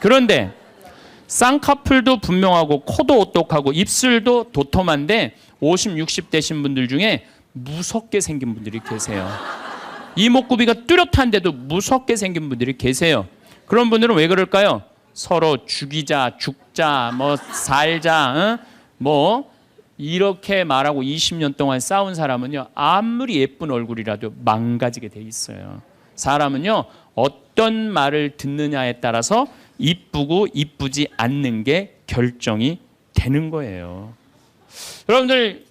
그런데 쌍꺼풀도 분명하고 코도 오똑하고 입술도 도톰한데 50, 60 되신 분들 중에 무섭게 생긴 분들이 계세요. 이목구비가 뚜렷한데도 무섭게 생긴 분들이 계세요. 그런 분들은 왜 그럴까요? 서로 죽이자, 죽자, 뭐 살자, 뭐 이렇게 말하고 20년 동안 싸운 사람은요, 아무리 예쁜 얼굴이라도 망가지게 돼 있어요. 사람은요, 어떤 말을 듣느냐에 따라서 이쁘고 이쁘지 않는 게 결정이 되는 거예요. 여러분들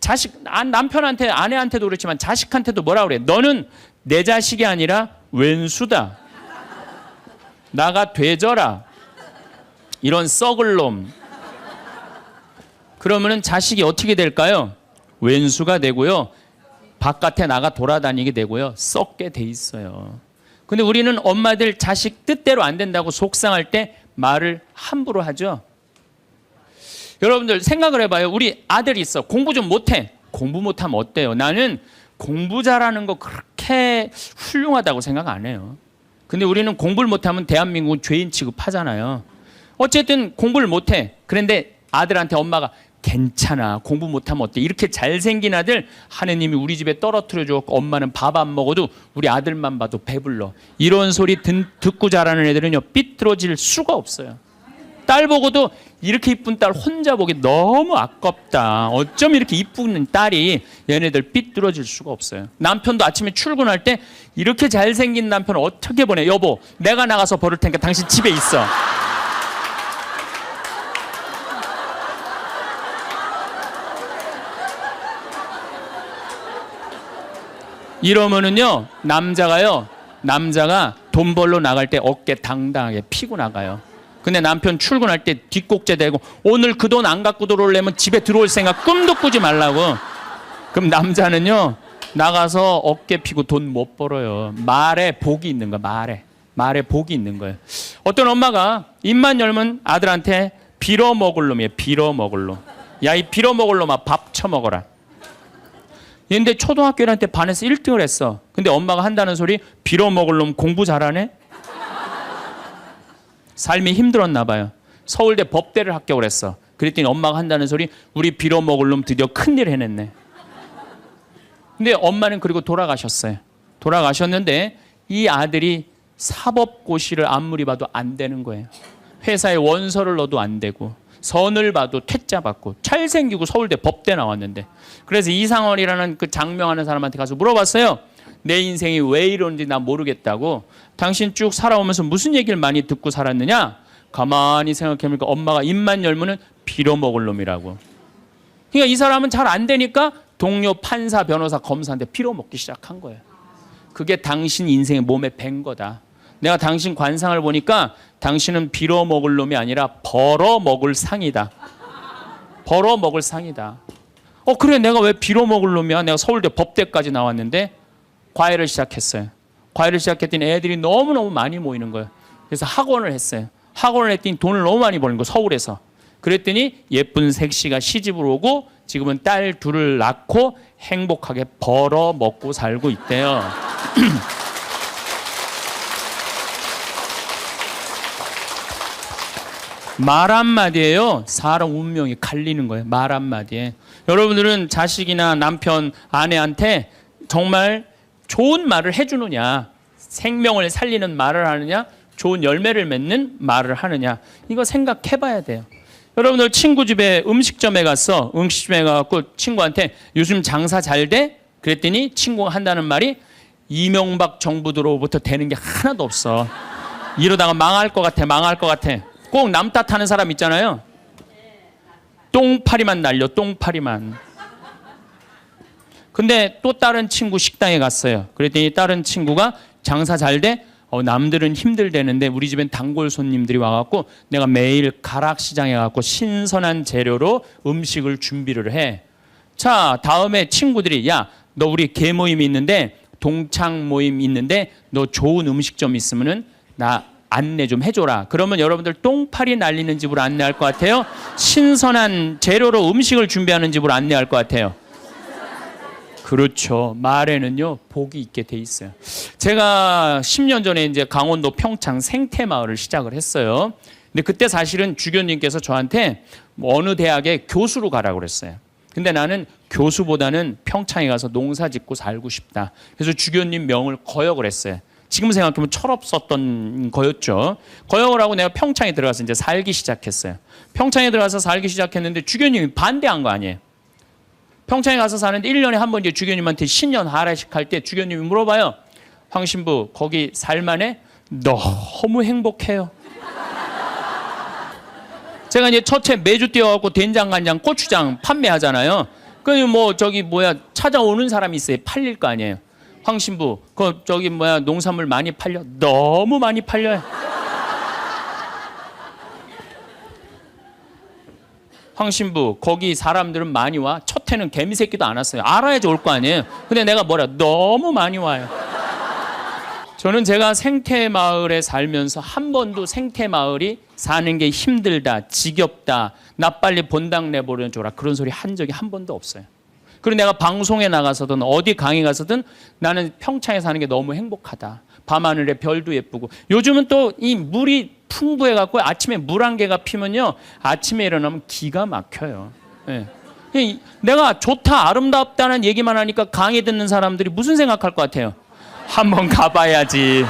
남편한테, 아내한테도 그렇지만 자식한테도 뭐라 그래? 너는 내 자식이 아니라 왼수다. 나가 되져라. 이런 썩을 놈. 그러면은 자식이 어떻게 될까요? 왼수가 되고요. 바깥에 나가 돌아다니게 되고요. 썩게 돼 있어요. 근데 우리는 엄마들 자식 뜻대로 안 된다고 속상할 때 말을 함부로 하죠. 여러분들 생각을 해봐요. 우리 아들이 있어. 공부 좀 못해. 공부 못하면 어때요? 나는 공부 잘하는 거 그렇게 훌륭하다고 생각 안 해요. 근데 우리는 공부를 못하면 대한민국은 죄인 취급하잖아요. 어쨌든 공부를 못해. 그런데 아들한테 엄마가 괜찮아. 공부 못하면 어때? 이렇게 잘생긴 아들 하느님이 우리 집에 떨어뜨려 줬고 엄마는 밥 안 먹어도 우리 아들만 봐도 배불러. 이런 소리 듣고 자라는 애들은요, 삐뚤어질 수가 없어요. 딸 보고도 이렇게 이쁜 딸 혼자 보기 너무 아깝다. 어쩜 이렇게 이쁜 딸이, 얘네들 삐뚤어질 수가 없어요. 남편도 아침에 출근할 때 이렇게 잘생긴 남편을 어떻게 보내? 여보, 내가 나가서 버릴 테니까 당신 집에 있어. 이러면은요, 남자가 돈 벌러 나갈 때 어깨 당당하게 피고 나가요. 근데 남편 출근할 때 뒷꼭지 대고 오늘 그 돈 안 갖고 들어오려면 집에 들어올 생각 꿈도 꾸지 말라고. 그럼 남자는요, 나가서 어깨 피고 돈 못 벌어요. 말에 복이 있는 거야. 말에 복이 있는 거예요. 어떤 엄마가 입만 열면 아들한테 빌어먹을 놈이에요. 빌어먹을 놈. 야, 이 빌어먹을 놈아, 밥 처먹어라. 근데 초등학교 1학년 때 반에서 1등을 했어. 근데 엄마가 한다는 소리, 빌어먹을 놈 공부 잘하네? 삶이 힘들었나 봐요. 서울대 법대를 합격을 했어. 그랬더니 엄마가 한다는 소리, 우리 빌어먹을 놈 드디어 큰일 해냈네. 근데 엄마는 그리고 돌아가셨어요. 돌아가셨는데 이 아들이 사법고시를 아무리 봐도 안 되는 거예요. 회사에 원서를 넣어도 안 되고, 선을 봐도 퇴짜 받고, 잘생기고 서울대 법대 나왔는데. 그래서 이상원이라는 그 장명하는 사람한테 가서 물어봤어요. 내 인생이 왜 이러는지 나 모르겠다고. 당신 쭉 살아오면서 무슨 얘기를 많이 듣고 살았느냐? 가만히 생각해보니까 엄마가 입만 열면은 빌어먹을 놈이라고. 그러니까 이 사람은 잘 안 되니까 동료 판사, 변호사, 검사한테 빌어먹기 시작한 거예요. 그게 당신 인생의 몸에 밴 거다. 내가 당신 관상을 보니까 당신은 빌어먹을 놈이 아니라 벌어먹을 상이다. 벌어먹을 상이다. 그래, 내가 왜 빌어먹을 놈이야? 내가 서울대 법대까지 나왔는데. 과외를 시작했어요. 과외를 시작했더니 애들이 너무너무 많이 모이는 거예요. 그래서 학원을 했어요. 학원을 했더니 돈을 너무 많이 버는 거예요. 서울에서. 그랬더니 예쁜 색시가 시집을 오고 지금은 딸 둘을 낳고 행복하게 벌어먹고 살고 있대요. 말 한마디에요, 사람 운명이 갈리는 거예요. 말 한마디에. 여러분들은 자식이나 남편, 아내한테 정말 좋은 말을 해주느냐, 생명을 살리는 말을 하느냐, 좋은 열매를 맺는 말을 하느냐, 이거 생각해 봐야 돼요. 여러분들 친구 집에 음식점에 갔어. 음식점에 가서 친구한테 요즘 장사 잘 돼? 그랬더니 친구가 한다는 말이 이명박 정부 들어부터 되는 게 하나도 없어. 이러다가 망할 것 같아. 꼭 남 탓하는 사람 있잖아요. 똥파리만 날려, 똥파리만. 근데 또 다른 친구 식당에 갔어요. 그랬더니 다른 친구가 장사 잘 돼? 남들은 힘들대는데 우리 집엔 단골 손님들이 와갖고 내가 매일 가락시장에 가갖고 신선한 재료로 음식을 준비를 해. 자, 다음에 친구들이, 야, 너 우리 개 모임이 있는데, 동창 모임 있는데 너 좋은 음식점 있으면은 나 안내 좀 해줘라. 그러면 여러분들 똥파리 날리는 집으로 안내할 것 같아요? 신선한 재료로 음식을 준비하는 집으로 안내할 것 같아요? 그렇죠. 말에는요, 복이 있게 돼 있어요. 제가 10년 전에 이제 강원도 평창 생태마을을 시작을 했어요. 근데 그때 사실은 주교님께서 저한테 뭐 어느 대학에 교수로 가라고 그랬어요. 근데 나는 교수보다는 평창에 가서 농사 짓고 살고 싶다. 그래서 주교님 명을 거역을 했어요. 지금 생각하면 철없었던 거였죠. 거역을 하고 내가 평창에 들어가서 이제 살기 시작했어요. 평창에 들어가서 살기 시작했는데 주교님이 반대한 거 아니에요. 평창에 가서 사는데 1년에 한 번 이제 주교님한테 신년 하례식 할 때 주교님이 물어봐요. 황 신부 거기 살만해? 너무 행복해요. 제가 이제 첫째 매주 뛰어갖고 된장, 간장, 고추장 판매하잖아요. 그 뭐 저기 뭐야 찾아오는 사람이 있어요. 팔릴 거 아니에요. 황 신부, 그 저기 뭐야 농산물 많이 팔려? 너무 많이 팔려요. 황 신부, 거기 사람들은 많이 와? 첫 해는 개미 새끼도 안 왔어요. 알아야지 올 거 아니에요. 근데 내가 뭐라? 너무 많이 와요. 저는 제가 생태마을에 살면서 한 번도 생태마을이 사는 게 힘들다, 지겹다, 나 빨리 본당 내보내줘라 그런 소리 한 적이 한 번도 없어요. 그리고 내가 방송에 나가서든 어디 강의 가서든 나는 평창에 사는 게 너무 행복하다. 밤하늘에 별도 예쁘고 요즘은 또 이 물이 풍부해갖고 아침에 물 한 개가 피면요 아침에 일어나면 기가 막혀요. 네. 내가 좋다, 아름답다는 얘기만 하니까 강의 듣는 사람들이 무슨 생각할 것 같아요? 한번 가봐야지.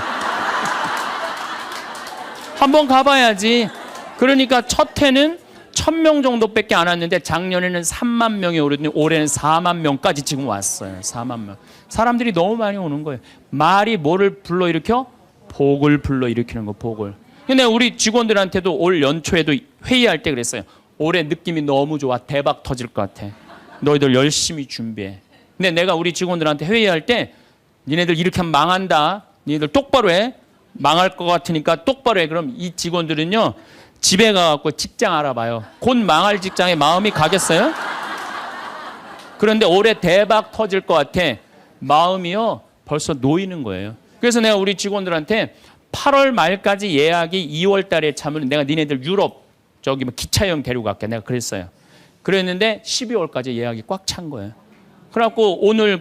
한번 가봐야지. 그러니까 첫 해는 1000명 정도밖에 안 왔는데 작년에는 3만 명이 오르더니 올해는 4만 명까지 지금 왔어요. 4만 명. 사람들이 너무 많이 오는 거예요. 말이 뭐를 불러일으켜? 복을 불러일으키는 거, 복을. 근데 우리 직원들한테도 올 연초에도 회의할 때 그랬어요. 올해 느낌이 너무 좋아. 대박 터질 것 같아. 너희들 열심히 준비해. 근데 내가 우리 직원들한테 회의할 때 니네들 이렇게 하면 망한다. 니네들 똑바로 해. 망할 것 같으니까 똑바로 해. 그럼 이 직원들은요. 집에 가갖고 직장 알아봐요. 곧 망할 직장에 마음이 가겠어요? 그런데 올해 대박 터질 것 같아. 마음이요. 벌써 놓이는 거예요. 그래서 내가 우리 직원들한테 8월 말까지 예약이 2월 달에 차면 내가 니네들 유럽 저기 뭐 기차 여행 데리고 갈게. 내가 그랬어요. 그랬는데 12월까지 예약이 꽉 찬 거예요. 그래갖고 오늘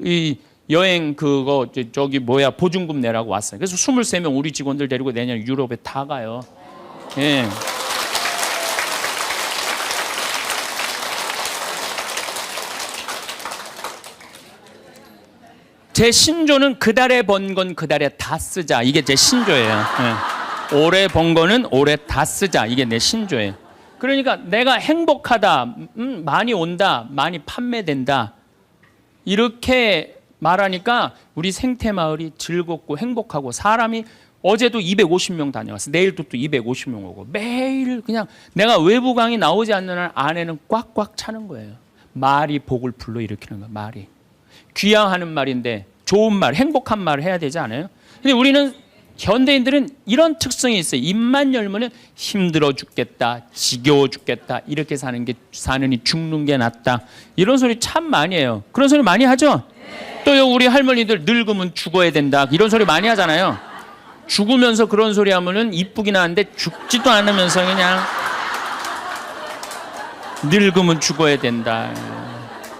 이 여행 그거 저기 뭐야 보증금 내라고 왔어요. 그래서 23명 우리 직원들 데리고 내년 유럽에 다 가요. 예. 제 신조는 그달에 번 건 그달에 다 쓰자. 이게 제 신조예요. 예. 올해 번 거는 올해 다 쓰자. 이게 내 신조예요. 그러니까 내가 행복하다, 많이 온다, 많이 판매된다. 이렇게 말하니까 우리 생태마을이 즐겁고 행복하고 사람이 어제도 250명 다녀왔어. 내일도 또 250명 오고 매일 그냥 내가 외부 강의 나오지 않는 한 안에는 꽉꽉 차는 거예요. 말이 복을 불러일으키는 거야. 말이. 귀향하는 말인데 좋은 말, 행복한 말을 해야 되지 않아요? 근데 우리는 현대인들은 이런 특성이 있어요. 입만 열면은 힘들어 죽겠다, 지겨워 죽겠다, 이렇게 사느니 죽는 게 낫다. 이런 소리 참 많이 해요. 그런 소리 많이 하죠? 또요 우리 할머니들 늙으면 죽어야 된다. 이런 소리 많이 하잖아요. 죽으면서 그런 소리 하면은 이쁘긴 한데 죽지도 않으면서 그냥 늙으면 죽어야 된다.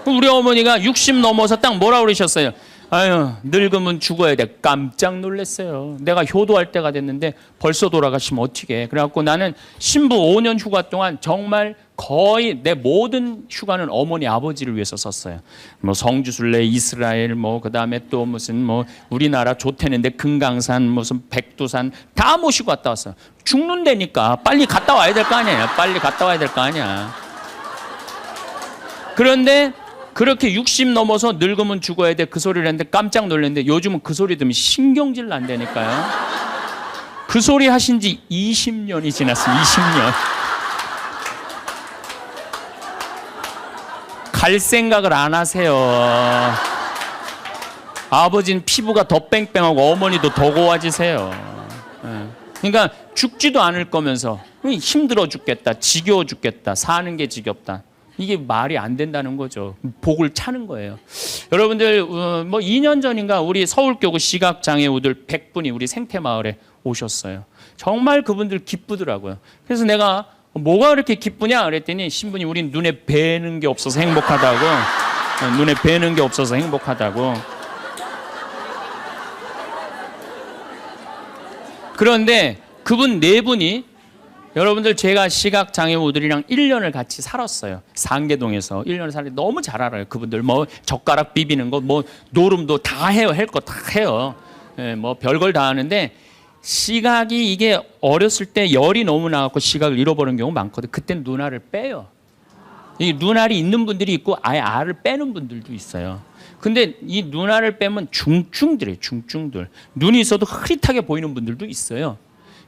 우리 어머니가 60 넘어서 딱 뭐라 그러셨어요? 아유, 늙으면 죽어야 돼. 깜짝 놀랐어요. 내가 효도할 때가 됐는데 벌써 돌아가시면 어떻게 해. 그래갖고 나는 신부 5년 휴가 동안 정말 거의 내 모든 휴가는 어머니 아버지를 위해서 썼어요. 뭐 성지순례, 이스라엘, 뭐 그다음에 또 무슨 뭐 우리나라 좋대는데 금강산, 무슨 백두산 다 모시고 갔다 왔어요. 죽는다니까 빨리 갔다 와야 될 거 아니에요. 빨리 갔다 와야 될 거 아니야. 그런데 그렇게 60 넘어서 늙으면 죽어야 돼 그 소리를 했는데 깜짝 놀랐는데 요즘은 그 소리 들으면 신경질 난다니까요. 그 소리 하신 지 20년이 지났어요. 20년. 갈 생각을 안 하세요. 아버지는 피부가 더 뺑뺑하고 어머니도 더 고와지세요. 그러니까 죽지도 않을 거면서 힘들어 죽겠다, 지겨워 죽겠다, 사는 게 지겹다. 이게 말이 안 된다는 거죠. 복을 차는 거예요. 여러분들 뭐 2년 전인가 우리 서울교구 시각장애우들 100분이 우리 생태마을에 오셨어요. 정말 그분들 기쁘더라고요. 그래서 내가 뭐가 그렇게 기쁘냐 그랬더니 신부님 우린 눈에 뵈는 게 없어서 행복하다고. 눈에 뵈는 게 없어서 행복하다고. 그런데 그분 네 분이 여러분들 제가 시각장애우들이랑 1년을 같이 살았어요. 상계동에서 1년을 살았는데 너무 잘 알아요. 그분들 뭐 젓가락 비비는 거 뭐 노름도 다 해요. 할 거 다 해요. 예, 뭐 별걸 다 하는데 시각이 이게 어렸을 때 열이 너무 나갖고 시각을 잃어버리는 경우 많거든. 그때는 눈알을 빼요. 이 눈알이 있는 분들이 있고 아예 알을 빼는 분들도 있어요. 근데 이 눈알을 빼면 중증들이에요. 중증들. 눈이 있어도 흐릿하게 보이는 분들도 있어요.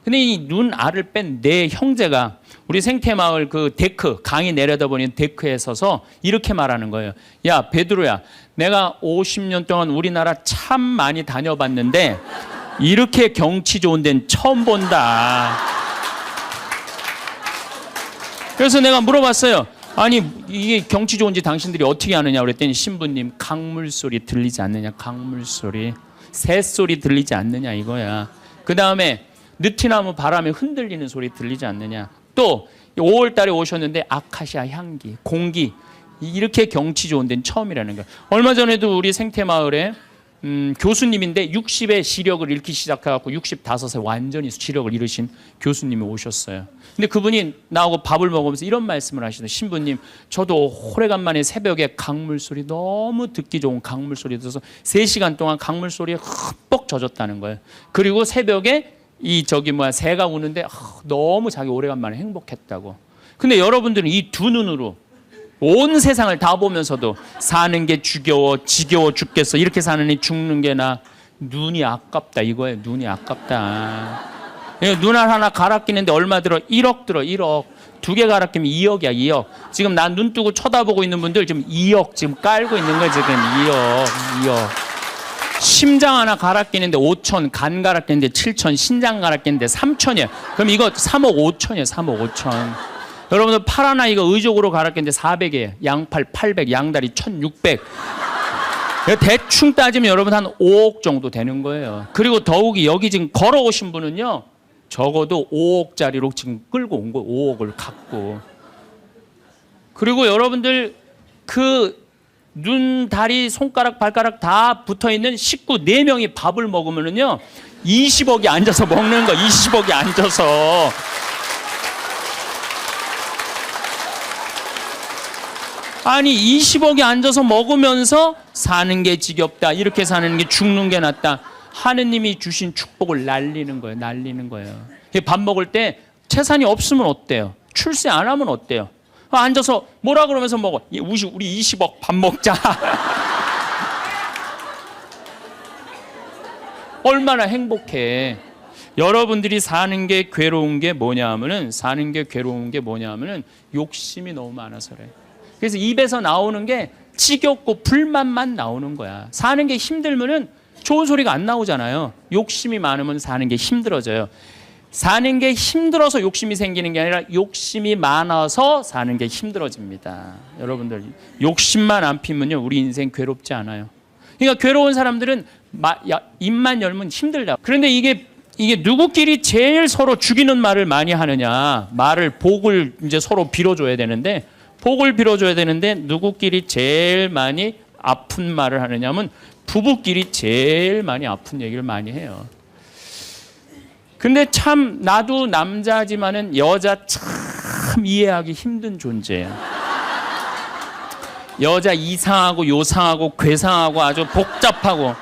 근데 이 눈알을 뺀 내 형제가 우리 생태마을 그 데크, 강이 내려다보는 데크에 서서 이렇게 말하는 거예요. 야, 베드로야, 내가 50년 동안 우리나라 참 많이 다녀봤는데 이렇게 경치 좋은 데는 처음 본다. 그래서 내가 물어봤어요. 아니, 이게 경치 좋은지 당신들이 어떻게 아느냐 그랬더니 신부님, 강물 소리 들리지 않느냐, 강물 소리. 새소리 들리지 않느냐 이거야. 그 다음에 느티나무 바람에 흔들리는 소리 들리지 않느냐. 또 5월 달에 오셨는데 아카시아 향기, 공기, 이렇게 경치 좋은 데는 처음이라는 거야. 얼마 전에도 우리 생태마을에 교수님인데 60에 시력을 잃기 시작해갖고 65에 완전히 시력을 잃으신 교수님이 오셨어요. 근데 그분이 나하고 밥을 먹으면서 이런 말씀을 하시더라고요. 신부님, 저도 오래간만에 새벽에 강물 소리, 너무 듣기 좋은 강물 소리 들어서 3시간 동안 강물 소리에 흠뻑 젖었다는 거예요. 그리고 새벽에 새가 우는데 너무 자기 오래간만에 행복했다고. 근데 여러분들은 이 두 눈으로 온 세상을 다 보면서도 사는 게 지겨워 죽겠어. 이렇게 사느니 죽는 게 나. 눈이 아깝다 이거예요. 눈이 아깝다. 눈알 하나 갈아 끼는데 얼마 들어? 1억 들어. 1억. 2개 갈아 끼면 2억이야. 2억. 지금 난 눈 뜨고 쳐다보고 있는 분들 지금 2억 지금 깔고 있는 거예요. 지금 2억. 심장 하나 갈아 끼는데 5천, 간 갈아 끼는데 7천, 신장 갈아 끼는데 3천이에요. 그럼 이거 3억 5천이에요. 3억 5천. 여러분들 팔 하나 이거 의족으로 갈아 끼는데 400이에요. 양팔 800, 양다리 1600. 대충 따지면 여러분 한 5억 정도 되는 거예요. 그리고 더욱이 여기 지금 걸어오신 분은요, 적어도 5억짜리로 지금 끌고 온 거예요. 5억을 갖고. 그리고 여러분들 그 눈, 다리, 손가락, 발가락 다 붙어있는 식구 4명이 밥을 먹으면은요 20억이 앉아서 먹는 거. 20억이 앉아서. 아니 20억이 앉아서 먹으면서 사는 게 지겹다, 이렇게 사는 게 죽는 게 낫다, 하느님이 주신 축복을 날리는 거예요. 날리는 거예요. 밥 먹을 때 재산이 없으면 어때요? 출세 안 하면 어때요? 앉아서 뭐라 그러면서 먹어. 우리 20억 밥 먹자. 얼마나 행복해. 여러분들이 사는 게 괴로운 게 뭐냐 하면은 욕심이 너무 많아서 그래. 그래서 입에서 나오는 게 지겹고 불만만 나오는 거야. 사는 게 힘들면은 좋은 소리가 안 나오잖아요. 욕심이 많으면 사는 게 힘들어져요. 사는 게 힘들어서 욕심이 생기는 게 아니라 욕심이 많아서 사는 게 힘들어집니다. 여러분들 욕심만 안 피면요 우리 인생 괴롭지 않아요. 그러니까 괴로운 사람들은 입만 열면 힘들다. 그런데 이게 누구끼리 제일 서로 죽이는 말을 많이 하느냐. 복을 이제 서로 빌어줘야 되는데 누구끼리 제일 많이 아픈 말을 하느냐면 부부끼리 제일 많이 아픈 얘기를 많이 해요. 근데 참 나도 남자지만은 여자 참 이해하기 힘든 존재예요. 여자 이상하고 요상하고 괴상하고 아주 복잡하고.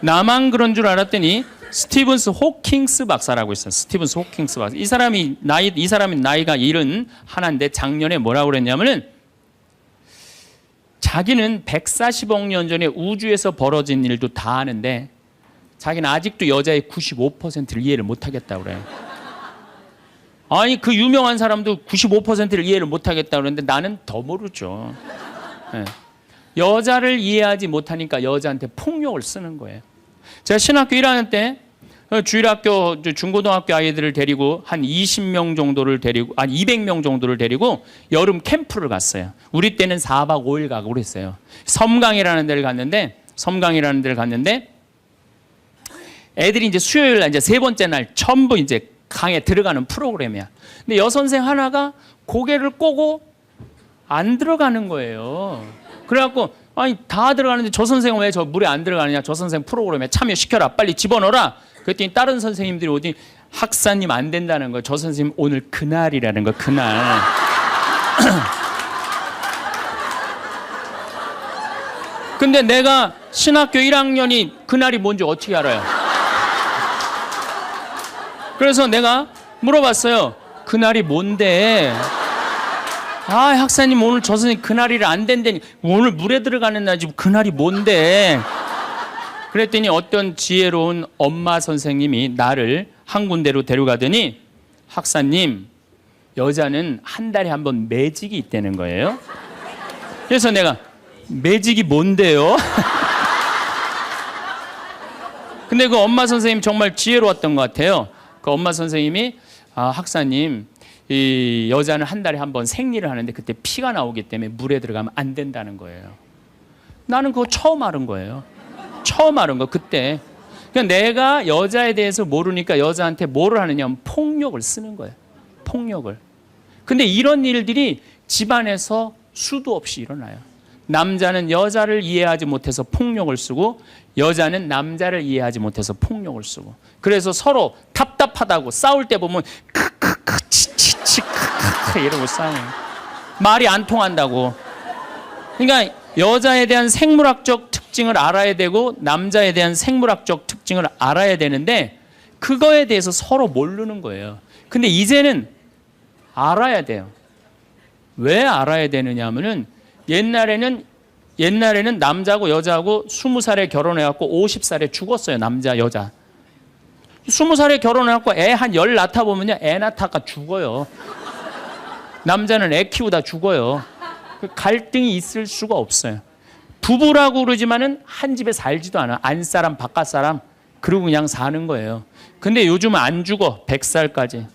나만 그런 줄 알았더니 스티븐스 호킹스 박사라고 있어요. 스티븐스 호킹스 박사. 이 사람이 나이가 71인데 작년에 뭐라고 그랬냐면은 자기는 140억 년 전에 우주에서 벌어진 일도 다 아는데 자기는 아직도 여자의 95%를 이해를 못하겠다고 그래요. 아니 그 유명한 사람도 95%를 이해를 못하겠다고 그러는데 나는 더 모르죠. 네. 여자를 이해하지 못하니까 여자한테 폭력을 쓰는 거예요. 제가 신학교 1학년 때 주일학교 중고등학교 아이들을 데리고 한 20명 정도를 데리고 200명 정도를 데리고 여름 캠프를 갔어요. 우리 때는 4박 5일 가고 그랬어요. 섬강이라는 데를 갔는데 애들이 이제 수요일 날 이제 3번째 날 전부 이제 강에 들어가는 프로그램이야. 근데 여선생 하나가 고개를 꼬고 안 들어가는 거예요. 그래갖고 아니 다 들어가는데 저 선생은 왜 저 물에 안 들어가느냐. 저 선생 프로그램에 참여시켜라. 빨리 집어넣어라. 그랬더니 다른 선생님들이 어디 학사님 안 된다는 거예요. 저 선생님 오늘 그날이라는 거, 그날. 근데 내가 신학교 1학년이 그날이 뭔지 어떻게 알아요? 그래서 내가 물어봤어요. 그날이 뭔데? 아, 학사님 오늘 저 선생님 그날이 안 된다니. 오늘 물에 들어가는 날이지 그날이 뭔데? 그랬더니 어떤 지혜로운 엄마 선생님이 나를 한 군데로 데려가더니 학사님, 여자는 한 달에 한 번 매직이 있다는 거예요. 그래서 내가 매직이 뭔데요? 근데 그 엄마 선생님 정말 지혜로웠던 것 같아요. 그 엄마 선생님이 학사님, 이 여자는 한 달에 한 번 생리를 하는데 그때 피가 나오기 때문에 물에 들어가면 안 된다는 거예요. 나는 그거 처음 알은 거예요. 처음 알은 거 그때. 그러니까 내가 여자에 대해서 모르니까 여자한테 뭐를 하느냐면 폭력을 쓰는 거예요. 폭력을. 근데 이런 일들이 집안에서 수도 없이 일어나요. 남자는 여자를 이해하지 못해서 폭력을 쓰고 여자는 남자를 이해하지 못해서 폭력을 쓰고, 그래서 서로 답답하다고 싸울 때 보면 크크크 치치치 크크크 이러고 싸워요. 말이 안 통한다고. 그러니까 여자에 대한 생물학적 특징을 알아야 되고 남자에 대한 생물학적 특징을 알아야 되는데 그거에 대해서 서로 모르는 거예요. 근데 이제는 알아야 돼요. 왜 알아야 되느냐 하면은 옛날에는 남자하고 여자하고 20살에 결혼해갖고 50살에 죽었어요. 남자, 여자. 20살에 결혼해갖고 애 한 열 낳다 보면요. 애 낳다가 죽어요. 남자는 애 키우다 죽어요. 갈등이 있을 수가 없어요. 부부라고 그러지만은 한 집에 살지도 않아. 안사람, 바깥사람. 그러고 그냥 사는 거예요. 근데 요즘은 안 죽어. 100살까지.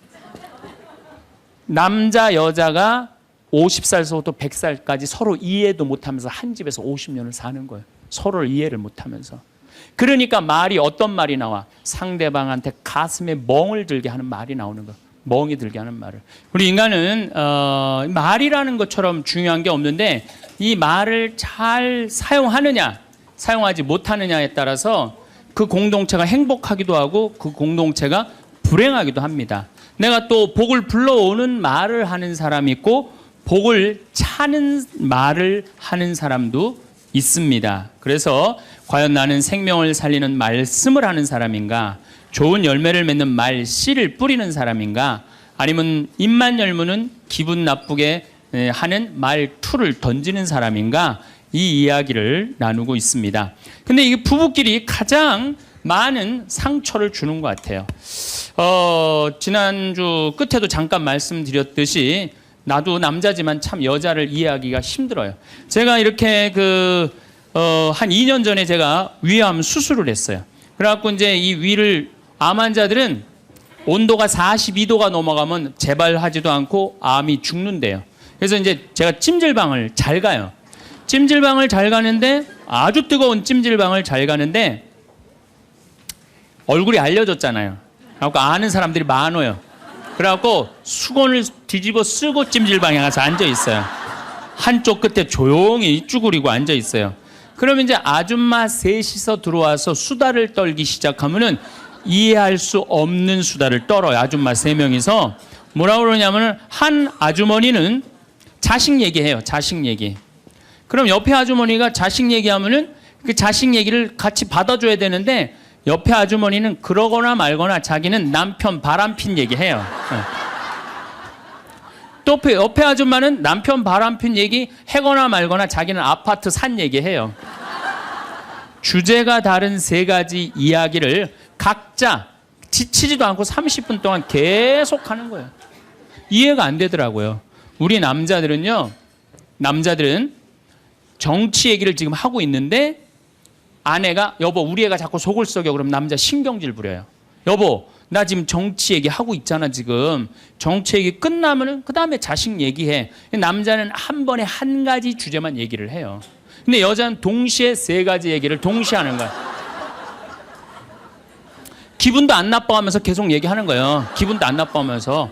남자, 여자가 50살서부터 100살까지 서로 이해도 못하면서 한 집에서 50년을 사는 거예요. 서로를 이해를 못하면서. 그러니까 말이 어떤 말이 나와? 상대방한테 가슴에 멍을 들게 하는 말이 나오는 거예요. 멍이 들게 하는 말을. 우리 인간은 말이라는 것처럼 중요한 게 없는데 이 말을 잘 사용하느냐 사용하지 못하느냐에 따라서 그 공동체가 행복하기도 하고 그 공동체가 불행하기도 합니다. 내가 또 복을 불러오는 말을 하는 사람이 있고 복을 차는 말을 하는 사람도 있습니다. 그래서 과연 나는 생명을 살리는 말씀을 하는 사람인가, 좋은 열매를 맺는 말 씨를 뿌리는 사람인가, 아니면 입만 열무는 기분 나쁘게 하는 말투를 던지는 사람인가, 이 이야기를 나누고 있습니다. 근데 이 부부끼리 가장 많은 상처를 주는 것 같아요. 지난주 끝에도 잠깐 말씀드렸듯이 나도 남자지만 참 여자를 이해하기가 힘들어요. 제가 이렇게 한 2년 전에 제가 위암 수술을 했어요. 그래갖고 이제 이 위를 암 환자들은 온도가 42도가 넘어가면 재발하지도 않고 암이 죽는데요. 그래서 이제 제가 찜질방을 잘 가요. 찜질방을 잘 가는데 아주 뜨거운 찜질방을 잘 가는데 얼굴이 알려졌잖아요. 그래갖고 아는 사람들이 많아요. 그래갖고 수건을 뒤집어 쓰고 찜질방에 가서 앉아 있어요. 한쪽 끝에 조용히 쭈그리고 앉아 있어요. 그러면 이제 아줌마 셋이서 들어와서 수다를 떨기 시작하면은 이해할 수 없는 수다를 떨어요. 아줌마 3명이서 뭐라고 그러냐면은 한 아주머니는 자식 얘기해요. 자식 얘기. 그럼 옆에 아주머니가 자식 얘기하면은 그 자식 얘기를 같이 받아줘야 되는데 옆에 아주머니는 그러거나 말거나 자기는 남편 바람핀 얘기해요. 또 옆에 아줌마는 남편 바람핀 얘기 해거나 말거나 자기는 아파트 산 얘기해요. 주제가 다른 3가지 이야기를 각자 지치지도 않고 30분 동안 계속 하는 거예요. 이해가 안 되더라고요. 우리 남자들은 정치 얘기를 지금 하고 있는데 아내가 여보 우리 애가 자꾸 속을 썩여 그러면 남자 신경질 부려요. 여보 나 지금 정치 얘기하고 있잖아. 지금 정치 얘기 끝나면은 그 다음에 자식 얘기해. 남자는 한 번에 한 가지 주제만 얘기를 해요. 근데 여자는 동시에 3가지 얘기를 동시에 하는 거야. 기분도 안 나빠하면서 계속 얘기하는 거예요. 기분도 안 나빠하면서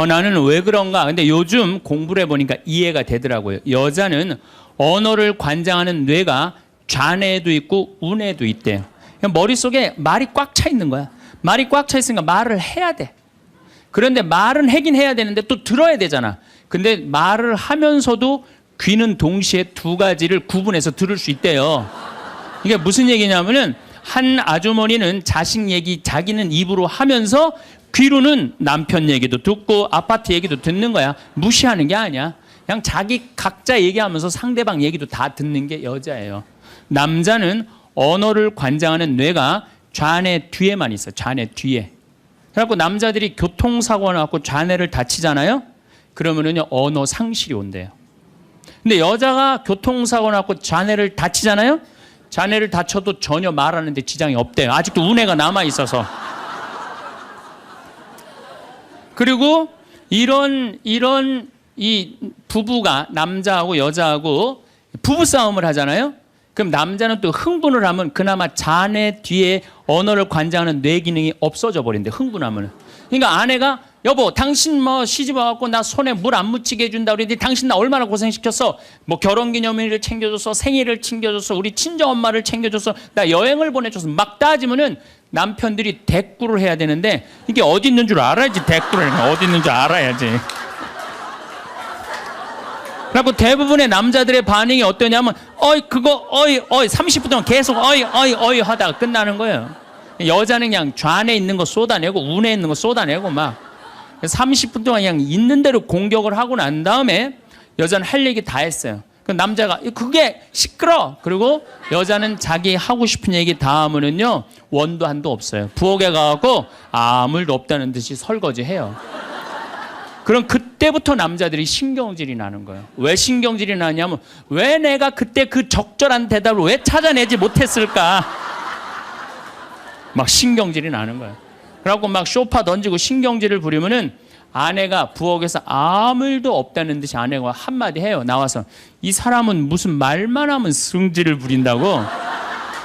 나는 왜 그런가. 근데 요즘 공부를 해보니까 이해가 되더라고요. 여자는 언어를 관장하는 뇌가 좌뇌에도 있고 우뇌에도 있대요. 머릿속에 말이 꽉 차 있는 거야. 말이 꽉 차 있으니까 말을 해야 돼. 그런데 말은 하긴 해야 되는데 또 들어야 되잖아. 근데 말을 하면서도 귀는 동시에 두 가지를 구분해서 들을 수 있대요. 이게 무슨 얘기냐면은 한 아주머니는 자식 얘기 자기는 입으로 하면서 귀로는 남편 얘기도 듣고 아파트 얘기도 듣는 거야. 무시하는 게 아니야. 그냥 자기 각자 얘기하면서 상대방 얘기도 다 듣는 게 여자예요. 남자는 언어를 관장하는 뇌가 좌뇌 뒤에만 있어요. 좌뇌 뒤에. 그래갖고 남자들이 교통사고가 나갖고 좌뇌를 다치잖아요. 그러면은요 언어 상실이 온대요. 근데 여자가 교통사고 나갖고 좌뇌를 다치잖아요. 좌뇌를 다쳐도 전혀 말하는데 지장이 없대요. 아직도 우뇌가 남아 있어서. 그리고 이런 이 부부가 남자하고 여자하고 부부 싸움을 하잖아요. 그럼 남자는 또 흥분을 하면 그나마 자네 뒤에 언어를 관장하는 뇌 기능이 없어져 버린대. 흥분하면. 그러니까 아내가 여보 당신 뭐 시집 와갖고 나 손에 물 안 묻히게 해준다 그러더니 당신 나 얼마나 고생시켰어. 뭐 결혼기념일을 챙겨줬어. 생일을 챙겨줬어. 우리 친정엄마를 챙겨줬어. 나 여행을 보내줬어. 막 따지면은 남편들이 대꾸를 해야 되는데 이게 어디 있는 줄 알아야지. 대꾸를 어디 있는 줄 알아야지. 그리고 대부분의 남자들의 반응이 어떠냐면 그거 30분 동안 계속 하다가 끝나는 거예요. 여자는 그냥 좌뇌에 있는 거 쏟아내고 우뇌에 있는 거 쏟아내고 막 30분 동안 그냥 있는 대로 공격을 하고 난 다음에 여자는 할 얘기 다 했어요. 그 남자가 그게 시끄러. 그리고 여자는 자기 하고 싶은 얘기 다 하면은요 원도 한도 없어요. 부엌에 가갖고 아무 일도 없다는 듯이 설거지해요. 그럼 그때부터 남자들이 신경질이 나는 거예요. 왜 신경질이 나냐면 왜 내가 그때 그 적절한 대답을 왜 찾아내지 못했을까? 막 신경질이 나는 거예요. 그래갖고 막 쇼파 던지고 신경질을 부리면은 아내가 부엌에서 아무 일도 없다는 듯이 아내가 한마디 해요. 나와서 이 사람은 무슨 말만 하면 승질을 부린다고.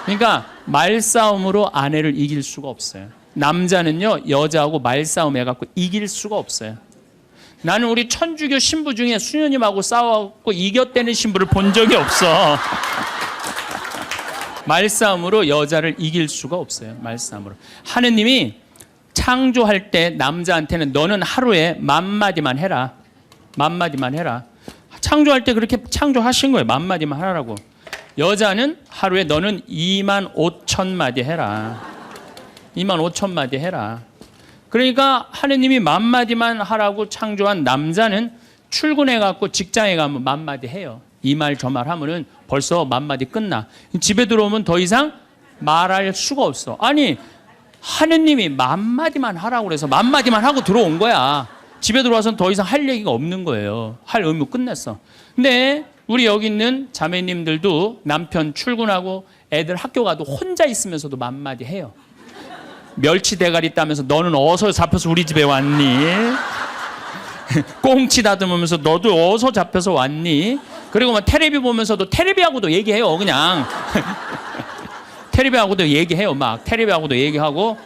그러니까 말싸움으로 아내를 이길 수가 없어요. 남자는요 여자하고 말싸움 해갖고 이길 수가 없어요. 나는 우리 천주교 신부 중에 수녀님하고 싸워갖고 이겼다는 신부를 본 적이 없어. 말싸움으로 여자를 이길 수가 없어요. 말싸움으로. 하느님이 창조할 때 남자한테는 너는 하루에 10,000마디만 해라. 10,000마디만 해라. 창조할 때 그렇게 창조하신 거예요. 10,000마디만 하라고. 여자는 하루에 너는 25,000마디 해라. 25,000마디 해라. 그러니까 하느님이 10,000마디만 하라고 창조한 남자는 출근해갖고 직장에 가면 10,000마디 해요. 이 말 저 말 하면은 벌써 10,000마디 끝나. 집에 들어오면 더 이상 말할 수가 없어. 아니 하느님이 10,000마디만 하라고 그래서 10,000마디만 하고 들어온 거야. 집에 들어와서는 더 이상 할 얘기가 없는 거예요. 할 의무 끝냈어. 근데 우리 여기 있는 자매님들도 남편 출근하고 애들 학교 가도 혼자 있으면서도 10,000마디 해요. 멸치 대가리 따면서 너는 어디서 잡혀서 우리 집에 왔니? 꽁치 다듬으면서 너도 어디서 잡혀서 왔니? 그리고 막 테레비 보면서도 테레비하고도 얘기해요. 그냥 테레비하고도 얘기해요. 막 테레비하고도 얘기하고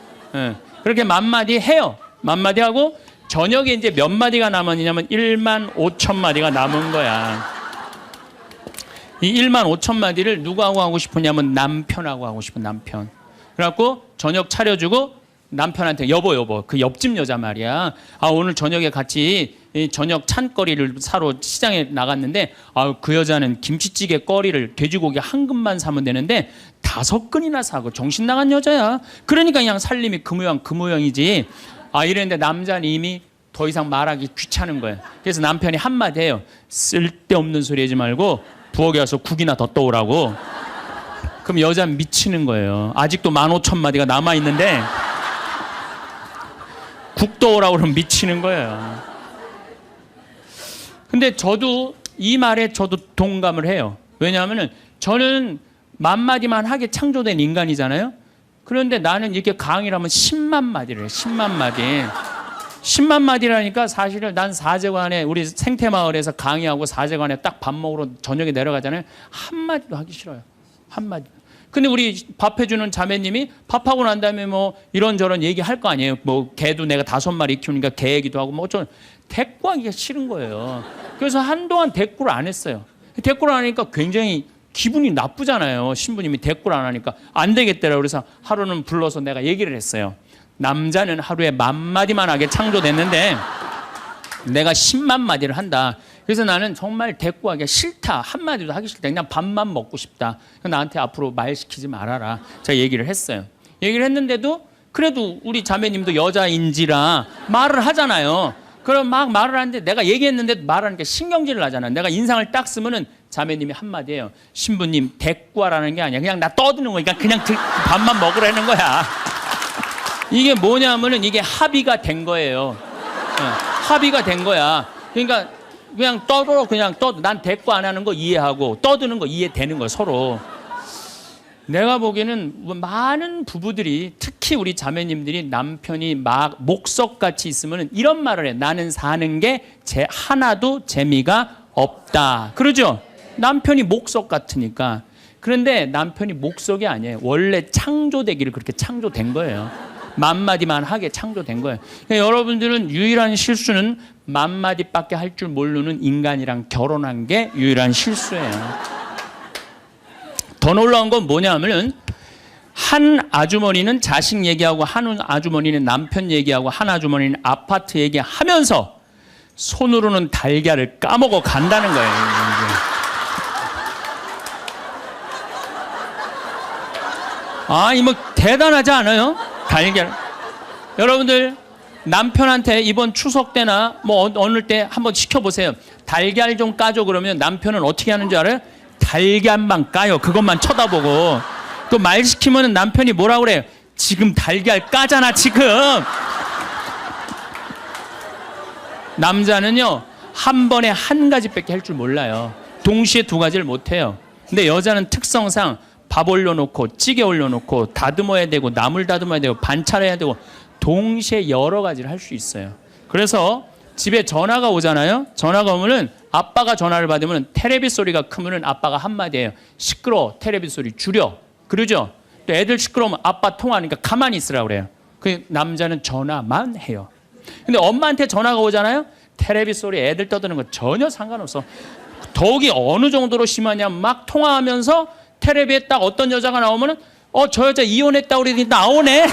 그렇게 10,000마디 해요. 10,000마디 하고 저녁에 이제 몇 마디가 남았냐면 15,000마디가 남은 거야. 이 15,000마디를 누구하고 하고 싶으냐면 남편하고 하고 싶은 남편. 그래갖고 저녁 차려주고 남편한테 여보 그 옆집 여자 말이야. 오늘 저녁에 같이 저녁 찬거리를 사러 시장에 나갔는데 그 여자는 김치찌개 거리를 돼지고기 한 근만 사면 되는데 5근이나 사고 정신 나간 여자야. 그러니까 그냥 살림이 그 모양이지. 이랬는데 남자는 이미 더 이상 말하기 귀찮은 거예요. 그래서 남편이 한마디 해요. 쓸데없는 소리 하지 말고 부엌에 와서 국이나 더 떠오라고. 그럼 여자는 미치는 거예요. 아직도 15,000마디가 남아있는데 국 떠오라고 그러면 미치는 거예요. 근데 저도 이 말에 저도 동감을 해요. 왜냐하면 저는 10,000마디만 하게 창조된 인간이잖아요. 그런데 나는 이렇게 강의를 하면 10만 마디를 해요. 10만 마디. 10만 마디라니까 사실은 난 사제관에 우리 생태마을에서 강의하고 사제관에 딱 밥 먹으러 저녁에 내려가잖아요. 한마디도 하기 싫어요. 한마디. 근데 우리 밥 해주는 자매님이 밥하고 난 다음에 뭐 이런저런 얘기할 거 아니에요. 뭐 개도 내가 5마리 키우니까 개 얘기도 하고 뭐 어쩌고 대꾸하기가 싫은 거예요. 그래서 한동안 대꾸를 안 했어요. 대꾸를 안 하니까 굉장히 기분이 나쁘잖아요. 신부님이 대꾸를 안 하니까 안 되겠더라고요. 그래서 하루는 불러서 내가 얘기를 했어요. 남자는 하루에 10,000마디만 하게 창조됐는데 내가 10만 마디를 한다. 그래서 나는 정말 대꾸하기가 싫다. 한마디도 하기 싫다. 그냥 밥만 먹고 싶다. 나한테 앞으로 말 시키지 말아라. 제가 얘기를 했어요. 얘기를 했는데도 그래도 우리 자매님도 여자인지라 말을 하잖아요. 그럼 막 말을 하는데 내가 얘기했는데 말하니까 신경질을 하잖아. 내가 인상을 딱 쓰면은 자매님이 한마디예요. 신부님 대꾸하라는 게 아니야. 그냥 나 떠드는 거니까 그냥 밥만 먹으라는 거야. 이게 뭐냐면은 이게 합의가 된 거예요. 합의가 된 거야. 그러니까 그냥 떠들어 그냥 떠. 난 대꾸 안 하는 거 이해하고 떠드는 거 이해되는 거야 서로. 내가 보기에는 많은 부부들이 특히 우리 자매님들이 남편이 막 목석같이 있으면 이런 말을 해. 나는 사는 게 하나도 재미가 없다. 그러죠? 남편이 목석 같으니까. 그런데 남편이 목석이 아니에요. 원래 창조되기를 그렇게 창조된 거예요. 10,000마디만 하게 창조된 거예요. 그러니까 여러분들은 유일한 실수는 10,000마디밖에 할 줄 모르는 인간이랑 결혼한 게 유일한 실수예요. 더 놀라운 건 뭐냐면은 한 아주머니는 자식 얘기하고 한 아주머니는 남편 얘기하고 한 아주머니는 아파트 얘기하면서 손으로는 달걀을 까먹어 간다는 거예요. 아, 뭐 대단하지 않아요? 달걀. 여러분들 남편한테 이번 추석 때나 뭐 어느 때 한번 시켜보세요. 달걀 좀 까줘 그러면 남편은 어떻게 하는 줄 알아요? 달걀만 까요. 그것만 쳐다보고. 또 말 시키면 남편이 뭐라 그래요? 지금 달걀 까잖아 지금. 남자는요 한 번에 한 가지밖에 할 줄 몰라요. 동시에 두 가지를 못해요. 근데 여자는 특성상 밥 올려놓고 찌개 올려놓고 다듬어야 되고 나물 다듬어야 되고 반찬해야 되고 동시에 여러 가지를 할 수 있어요. 그래서 집에 전화가 오잖아요. 전화가 오면은 아빠가 전화를 받으면 테레비 소리가 크면은 아빠가 한마디예요. 시끄러워. 테레비 소리 줄여. 그러죠? 또 애들 시끄러우면 아빠 통화하니까 가만히 있으라고 그래요. 그 남자는 전화만 해요. 근데 엄마한테 전화가 오잖아요. 테레비 소리 애들 떠드는 거 전혀 상관없어. 더욱이 어느 정도로 심하냐면 막 통화하면서 테레비에 딱 어떤 여자가 나오면은 저 여자 이혼했다고 그러더니 나오네.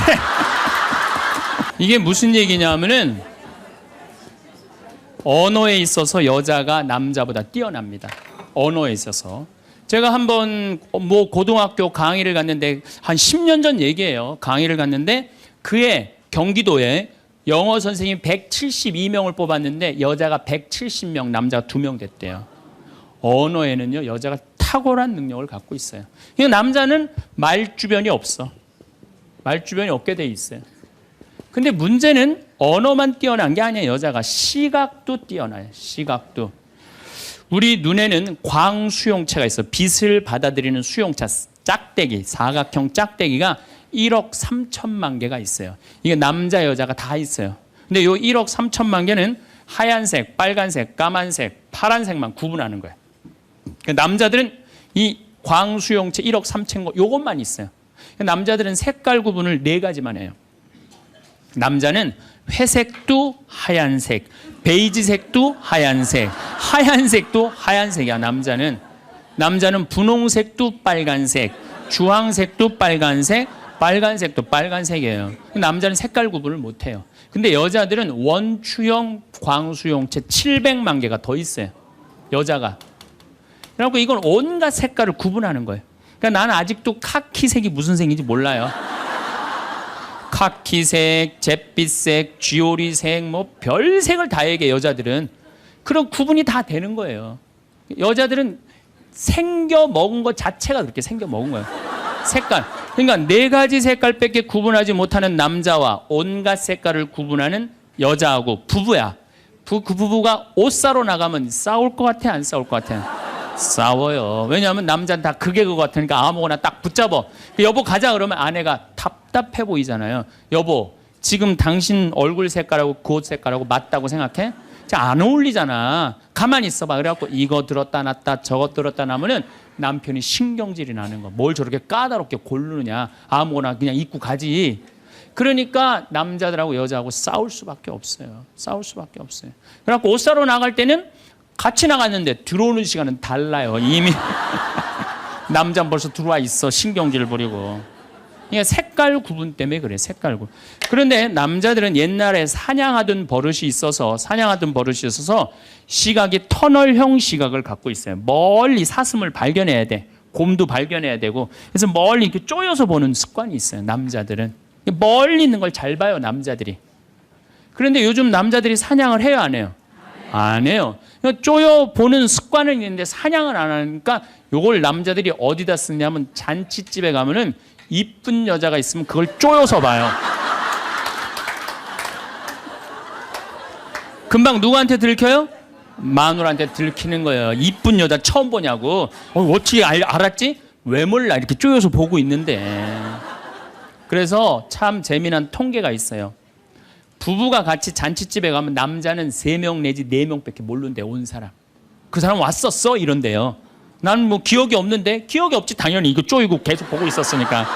이게 무슨 얘기냐면은 언어에 있어서 여자가 남자보다 뛰어납니다. 언어에 있어서. 제가 한번 뭐 고등학교 강의를 갔는데 한 10년 전 얘기예요. 강의를 갔는데 그해 경기도에 영어 선생님 172명을 뽑았는데 여자가 170명, 남자가 2명 됐대요. 언어에는요 여자가 탁월한 능력을 갖고 있어요. 그러니까 남자는 말주변이 없어. 말주변이 없게 돼 있어요. 근데 문제는 언어만 뛰어난 게 아니에요. 여자가 시각도 뛰어나요. 시각도. 우리 눈에는 광수용체가 있어. 빛을 받아들이는 수용차, 짝대기, 사각형 짝대기가 1억 3천만 개가 있어요. 이게 남자 여자가 다 있어요. 근데 요 1억 3천만 개는 하얀색, 빨간색, 까만색, 파란색만 구분하는 거예요. 남자들은 이 광수용체 1억 3천 거 요것만 있어요. 남자들은 색깔 구분을 4가지만 해요. 남자는 회색도 하얀색, 베이지색도 하얀색, 하얀색도 하얀색이야. 남자는 분홍색도 빨간색, 주황색도 빨간색, 빨간색도 빨간색이에요. 남자는 색깔 구분을 못해요. 근데 여자들은 원추형 광수용체 700만 개가 더 있어요. 여자가. 그래갖고 이건 온갖 색깔을 구분하는 거예요. 그러니까 나는 아직도 카키색이 무슨 색인지 몰라요. 카키색, 잿빛색, 쥐오리색, 뭐 별색을 다 얘기해 여자들은. 그런 구분이 다 되는 거예요. 여자들은 생겨 먹은 것 자체가 그렇게 생겨 먹은 거예요. 색깔. 그러니까 4가지 색깔밖에 구분하지 못하는 남자와 온갖 색깔을 구분하는 여자하고 부부야. 그 부부가 옷 사러 나가면 싸울 것 같아, 안 싸울 것 같아? 싸워요. 왜냐하면 남자는 다 그게 그거 같으니까 아무거나 딱 붙잡아. 여보 가자 그러면 아내가 답답해 보이잖아요. 여보 지금 당신 얼굴 색깔하고 그 옷 색깔하고 맞다고 생각해? 안 어울리잖아. 가만히 있어봐. 그래갖고 이거 들었다 놨다 저거 들었다 놨으면 남편이 신경질이 나는 거. 뭘 저렇게 까다롭게 고르느냐. 아무거나 그냥 입고 가지. 그러니까 남자들하고 여자하고 싸울 수밖에 없어요. 싸울 수밖에 없어요. 그래갖고 옷 사러 나갈 때는 같이 나갔는데 들어오는 시간은 달라요. 이미 남자는 벌써 들어와 있어. 신경질 부리고. 그러니까 색깔 구분 때문에 그래. 색깔 구분. 그런데 남자들은 옛날에 사냥하던 버릇이 있어서 시각이 터널형 시각을 갖고 있어요. 멀리 사슴을 발견해야 돼. 곰도 발견해야 되고. 그래서 멀리 이렇게 쪼여서 보는 습관이 있어요. 남자들은. 멀리 있는 걸 잘 봐요. 남자들이. 그런데 요즘 남자들이 사냥을 해요, 안 해요? 안 해요. 쪼여 보는 습관은 있는데 사냥을 안 하니까 요걸 남자들이 어디다 쓰냐면 잔치집에 가면은 이쁜 여자가 있으면 그걸 쪼여서 봐요. 금방 누구한테 들켜요? 마누라한테 들키는 거예요. 이쁜 여자 처음 보냐고. 어떻게 알았지? 왜 몰라? 이렇게 쪼여서 보고 있는데. 그래서 참 재미난 통계가 있어요. 부부가 같이 잔치집에 가면 남자는 3명 내지 4명밖에 모르는데 온 사람. 그 사람 왔었어? 이런데요. 나는 뭐 기억이 없는데? 기억이 없지. 당연히 이거 쪼이고 계속 보고 있었으니까.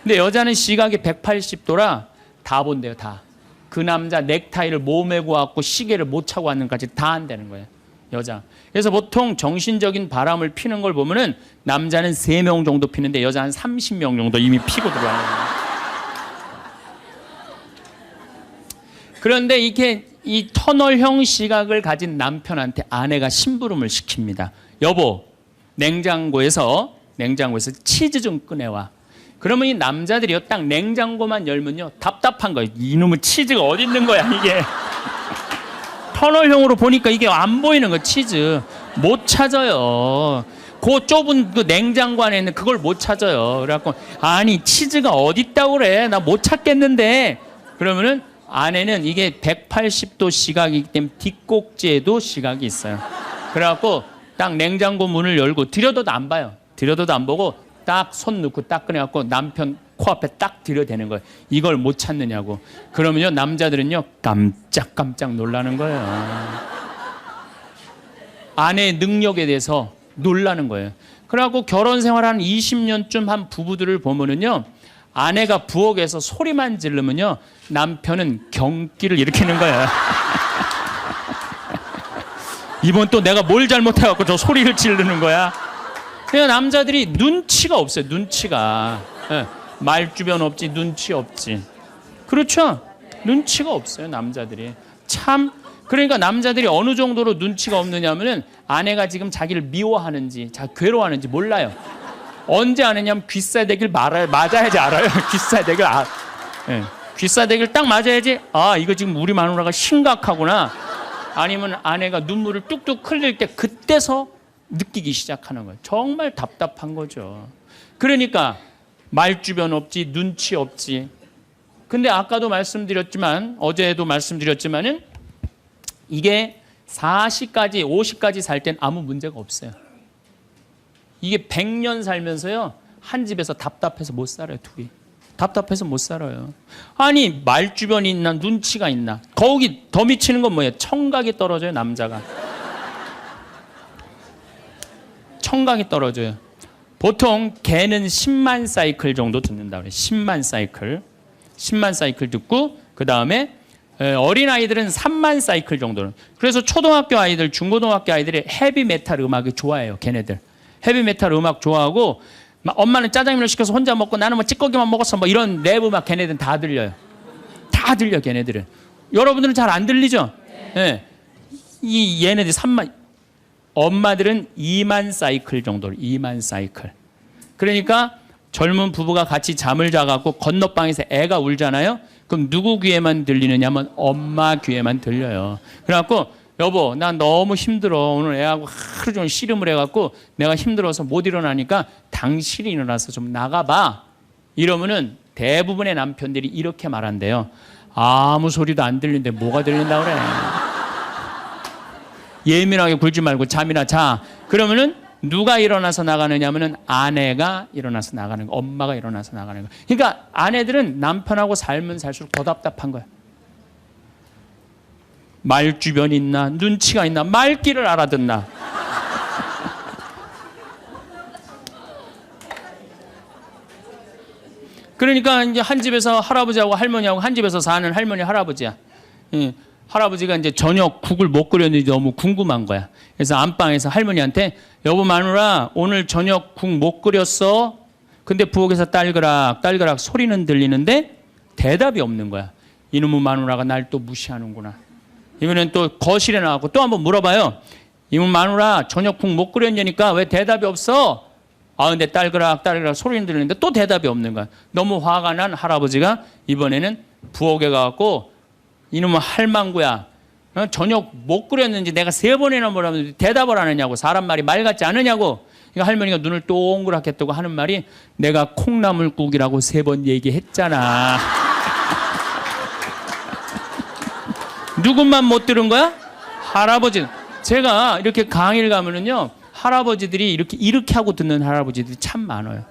근데 여자는 시각이 180도라 다 본대요. 다. 그 남자 넥타이를 못 메고 왔고 시계를 못 차고 왔는까지 다 한다는 거예요. 여자. 그래서 보통 정신적인 바람을 피는 걸 보면은 남자는 3명 정도 피는데 여자 한 30명 정도 이미 피고 들어와요. 그런데 이렇게 이 터널형 시각을 가진 남편한테 아내가 심부름을 시킵니다. 여보, 냉장고에서 치즈 좀 꺼내와. 그러면 이 남자들이요, 딱 냉장고만 열면요, 답답한 거예요. 이놈의 치즈가 어디 있는 거야, 이게. 터널형으로 보니까 이게 안 보이는 거예요, 치즈. 못 찾아요. 그 좁은 그 냉장고 안에 있는 그걸 못 찾아요. 그래갖고, 아니, 치즈가 어디 있다고 그래. 나 못 찾겠는데. 그러면은 아내는 이게 180도 시각이기 때문에 뒷꼭지에도 시각이 있어요. 그래갖고 딱 냉장고 문을 열고 들여다도 안 봐요. 들여다도 안 보고 딱 손 넣고 딱 꺼내갖고 남편 코앞에 딱 들여대는 거예요. 이걸 못 찾느냐고. 그러면요 남자들은요 깜짝깜짝 놀라는 거예요. 아내의 능력에 대해서 놀라는 거예요. 그래갖고 결혼 생활 한 20년쯤 한 부부들을 보면은요 아내가 부엌에서 소리만 지르면요 남편은 경기를 일으키는 거예요. 이번 또 내가 뭘 잘못해갖고 저 소리를 지르는 거야. 그냥 남자들이 눈치가 없어요. 눈치가. 말 주변 없지 눈치 없지. 그렇죠? 눈치가 없어요 남자들이. 참 그러니까 남자들이 어느 정도로 눈치가 없느냐면은 아내가 지금 자기를 미워하는지 괴로워하는지 몰라요. 언제 아느냐면 귀싸대기를 맞아야지 알아요. 귀싸대기를 귀싸대기를 딱 맞아야지 아 이거 지금 우리 마누라가 심각하구나. 아니면 아내가 눈물을 뚝뚝 흘릴 때 그때서 느끼기 시작하는 거예요. 정말 답답한 거죠. 그러니까 말 주변 없지 눈치 없지. 근데 아까도 말씀드렸지만 어제도 말씀드렸지만은 이게 40까지 50까지 살 땐 아무 문제가 없어요. 이게 100년 살면서요 한 집에서 답답해서 못 살아요. 둘이 답답해서 못 살아요. 아니 말 주변이 있나 눈치가 있나. 거기 더 미치는 건 뭐예요? 청각이 떨어져요. 남자가 청각이 떨어져요. 보통 개는 10만 사이클 정도 듣는다 그래요. 10만 사이클 듣고 그 다음에 어린아이들은 3만 사이클 정도는. 그래서 초등학교 아이들 중고등학교 아이들이 헤비메탈 음악이 좋아해요. 걔네들 헤비메탈 음악 좋아하고 엄마는 짜장면을 시켜서 혼자 먹고 나는 뭐 찌꺼기만 먹었어 뭐 이런 랩 음악 걔네들은 다 들려요. 다 들려 걔네들은. 여러분들은 잘 안 들리죠? 네. 이 얘네들 3만 엄마들은 2만 사이클 정도로 2만 사이클. 그러니까 젊은 부부가 같이 잠을 자갖고 건너방에서 애가 울잖아요. 그럼 누구 귀에만 들리느냐면 엄마 귀에만 들려요. 그래갖고 여보 나 너무 힘들어. 오늘 애하고 하루 종일 씨름을 해갖고 내가 힘들어서 못 일어나니까 당신이 일어나서 좀 나가봐. 이러면은 대부분의 남편들이 이렇게 말한대요. 아무 소리도 안 들리는데 뭐가 들린다고 그래. 예민하게 굴지 말고 잠이나 자. 그러면은 누가 일어나서 나가느냐면은 아내가 일어나서 나가는 거, 엄마가 일어나서 나가는 거. 그러니까 아내들은 남편하고 살면 살수록 더 답답한 거야. 말 주변이 있나 눈치가 있나 말귀를 알아듣나. 그러니까 이제 한 집에서 할아버지하고 할머니하고 한 집에서 사는 할머니 할아버지야. 할아버지가 이제 저녁 국을 못 끓였는지 너무 궁금한 거야. 그래서 안방에서 할머니한테 여보 마누라 오늘 저녁 국 못 끓였어? 근데 부엌에서 딸그락 딸그락 소리는 들리는데 대답이 없는 거야. 이놈의 마누라가 날 또 무시하는구나. 이번엔 또 거실에 나가고 또 한번 물어봐요. 이놈의 마누라 저녁국 못 끓였냐니까 왜 대답이 없어? 아 근데 딸그락 딸그락 소리는 들리는데 또 대답이 없는 거야. 너무 화가 난 할아버지가 이번에는 부엌에 가갖고 이놈의 할망구야, 저녁 못 끓였는지 내가 3번이나 물어봤는데 대답을 안 하냐고. 사람 말이 말 같지 않으냐고. 그러니까 할머니가 눈을 동그랗게 뜨고 하는 말이, 내가 콩나물국이라고 3번 얘기했잖아. 누군만 못 들은 거야? 할아버지. 제가 이렇게 강의를 가면은요, 할아버지들이 이렇게 하고 듣는 할아버지들이 참 많아요.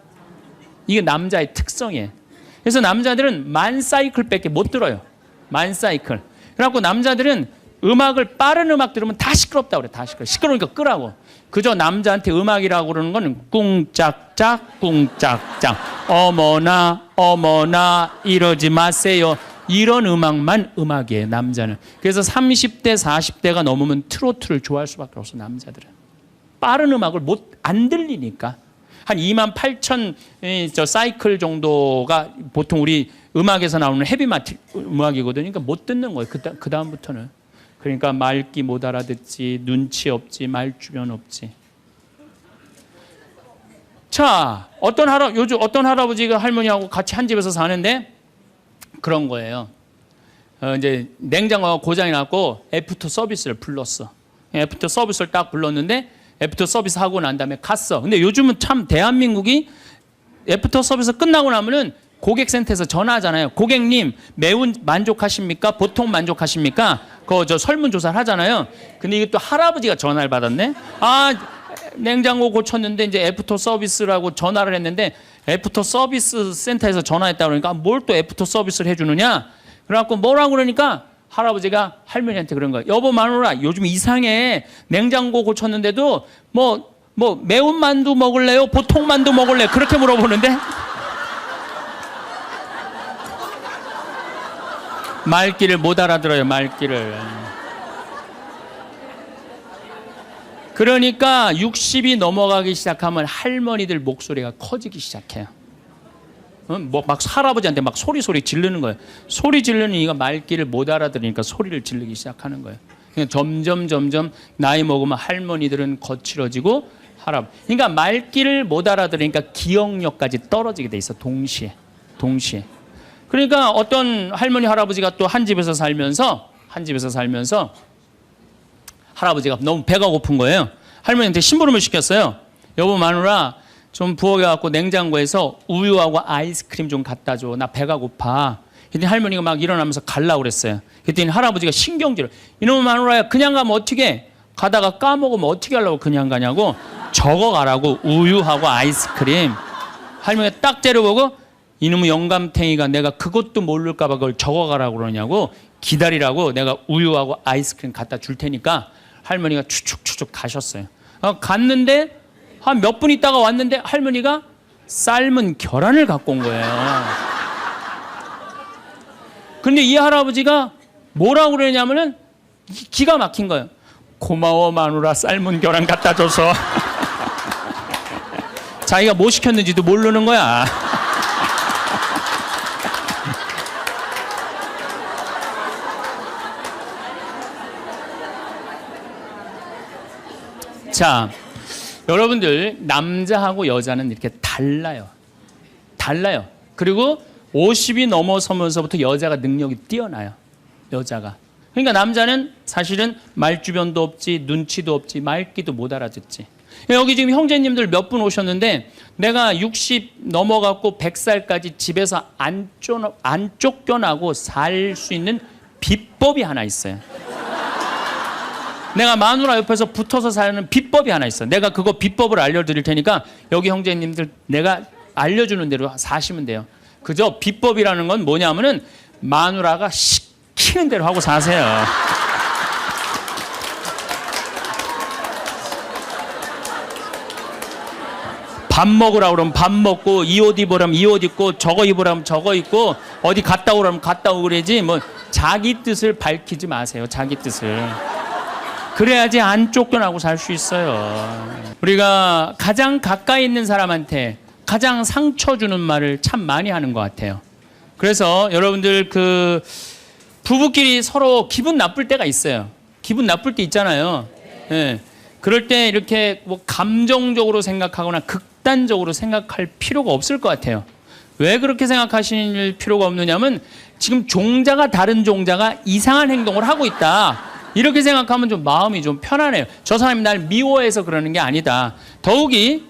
이게 남자의 특성이에요. 그래서 남자들은 만 사이클밖에 못 들어요. 만 사이클. 그래갖고 남자들은 음악을, 빠른 음악 들으면 다 시끄럽다고 그래. 다 시끄러워. 시끄러우니까 끄라고. 그저 남자한테 음악이라고 그러는 건 꿍짝짝 꿍짝짝, 어머나 어머나 이러지 마세요, 이런 음악만 음악이에요, 남자는. 그래서 30대 40대가 넘으면 트로트를 좋아할 수밖에 없어, 남자들은. 빠른 음악을 안 들리니까. 한 28,000 사이클 정도가 보통 우리 음악에서 나오는 헤비메탈 음악이거든요. 그러니까 못 듣는 거예요, 그 다음부터는. 그러니까 말귀 못 알아듣지, 눈치 없지, 말 주변 없지. 자, 요즘 어떤 할아버지가 할머니하고 같이 한 집에서 사는데 그런 거예요. 이제 냉장고가 고장이 났고 애프터 서비스를 불렀어. 애프터 서비스를 딱 불렀는데 애프터 서비스 하고 난 다음에 갔어. 근데 요즘은 참 대한민국이 애프터 서비스 끝나고 나면은 고객센터에서 전화하잖아요. 고객님, 매운 만족하십니까? 보통 만족하십니까? 그거 설문조사를 하잖아요. 근데 이게 또 할아버지가 전화를 받았네? 아, 냉장고 고쳤는데 이제 애프터 서비스라고 전화를 했는데 애프터 서비스 센터에서 전화했다고 그러니까 뭘 또 애프터 서비스를 해주느냐? 그래갖고 뭐라고 그러니까 할아버지가 할머니한테 그런 거예요. 여보 마누라, 요즘 이상해. 냉장고 고쳤는데도 뭐 매운 만두 먹을래요? 보통 만두 먹을래요? 그렇게 물어보는데 말귀를 못 알아들어요, 말귀를. 그러니까 60이 넘어가기 시작하면 할머니들 목소리가 커지기 시작해요. 막 할아버지한테 막 소리 지르는 거예요. 소리 지르는 이가 말귀를 못 알아들으니까 소리를 지르기 시작하는 거예요. 점점 나이 먹으면 할머니들은 거칠어지고 그러니까 말귀를 못 알아들으니까 기억력까지 떨어지게 돼 있어, 동시에. 그러니까 어떤 할머니 할아버지가 또 한 집에서 살면서 할아버지가 너무 배가 고픈 거예요. 할머니한테 심부름을 시켰어요. 여보 마누라, 좀 부엌에 갖고 냉장고에서 우유하고 아이스크림 좀 갖다 줘. 나 배가 고파. 그랬더니 할머니가 막 일어나면서 가려고 그랬어요. 그랬더니 할아버지가 신경질을, 이놈의 마누라야, 그냥 가면 어떻게? 가다가 까먹으면 어떻게 하려고 그냥 가냐고. 적어가라고, 우유하고 아이스크림. 할머니가 딱 째려보고, 이놈의 영감탱이가 내가 그것도 모를까 봐 그걸 적어가라고 그러냐고. 기다리라고, 내가 우유하고 아이스크림 갖다 줄 테니까. 할머니가 추측 가셨어요. 갔는데 한 몇 분 있다가 왔는데 할머니가 삶은 계란을 갖고 온 거예요. 근데 이 할아버지가 뭐라고 그러냐면은 기가 막힌 거예요. 고마워 마누라, 삶은 계란 갖다 줘서. 자기가 뭐 시켰는지도 모르는 거야. 자, 여러분들, 남자하고 여자는 이렇게 달라요. 그리고 50이 넘어서면서부터 여자가 능력이 뛰어나요. 여자가. 그러니까 남자는 사실은 말주변도 없지, 눈치도 없지, 말귀도 못 알아듣지. 여기 지금 형제님들 몇 분 오셨는데 내가 60 넘어갔고 100살까지 집에서 안 쫓겨나고 살 수 있는 비법이 하나 있어요. 내가 마누라 옆에서 붙어서 사는 비법이 하나 있어. 내가 그거 비법을 알려드릴 테니까 여기 형제님들 내가 알려주는 대로 사시면 돼요. 그저 비법이라는 건 뭐냐면은 마누라가 시키는 대로 하고 사세요. 밥 먹으라고 그러면 밥 먹고, 이 옷 입으라면 이 옷 입고, 저거 입으라면 저거 입고, 어디 갔다 오라면 갔다 오고 그러지, 뭐 자기 뜻을 밝히지 마세요. 자기 뜻을. 그래야지 안 쫓겨나고 살 수 있어요. 우리가 가장 가까이 있는 사람한테 가장 상처 주는 말을 참 많이 하는 것 같아요. 그래서 여러분들 그 부부끼리 서로 기분 나쁠 때가 있어요. 기분 나쁠 때 있잖아요. 예. 그럴 때 이렇게 뭐 감정적으로 생각하거나 극단적으로 생각할 필요가 없을 것 같아요. 왜 그렇게 생각하실 필요가 없느냐면 지금 종자가 다른 종자가 이상한 행동을 하고 있다. 이렇게 생각하면 좀 마음이 좀 편안해요. 저 사람이 날 미워해서 그러는 게 아니다. 더욱이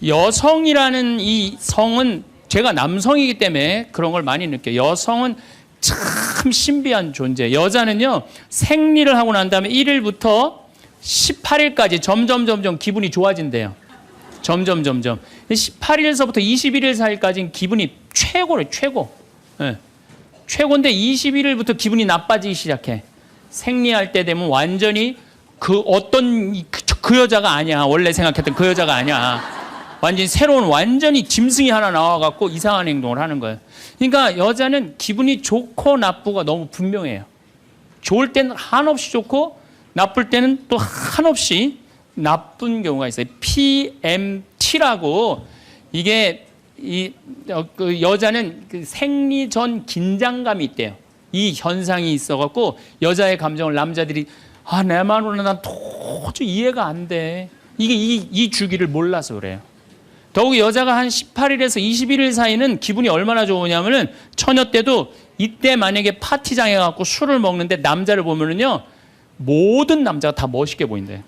여성이라는 이 성은 제가 남성이기 때문에 그런 걸 많이 느껴요. 여성은 참 신비한 존재. 여자는요, 생리를 하고 난 다음에 1일부터 18일까지 점점 기분이 좋아진대요. 점점. 18일서부터 21일 사이까지는 기분이 최고래, 최고. 네. 최고인데 21일부터 기분이 나빠지기 시작해. 생리할 때 되면 완전히 그 여자가 아니야. 원래 생각했던 그 여자가 아니야. 완전히 새로운 완전히 짐승이 하나 나와갖고 이상한 행동을 하는 거예요. 그러니까 여자는 기분이 좋고 나쁘고 너무 분명해요. 좋을 때는 한없이 좋고 나쁠 때는 또 한없이 나쁜 경우가 있어요. PMT라고 이게 그 여자는 그 생리 전 긴장감이 있대요. 이 현상이 있어갖고 여자의 감정을 남자들이 내 말로는 난 도저히 이해가 안 돼. 이게 이 주기를 몰라서 그래요. 더욱이 여자가 한 18일에서 21일 사이는 기분이 얼마나 좋으냐면은 처녀 때도 이때 만약에 파티장에 가고 술을 먹는데 남자를 보면은요 모든 남자가 다 멋있게 보인대.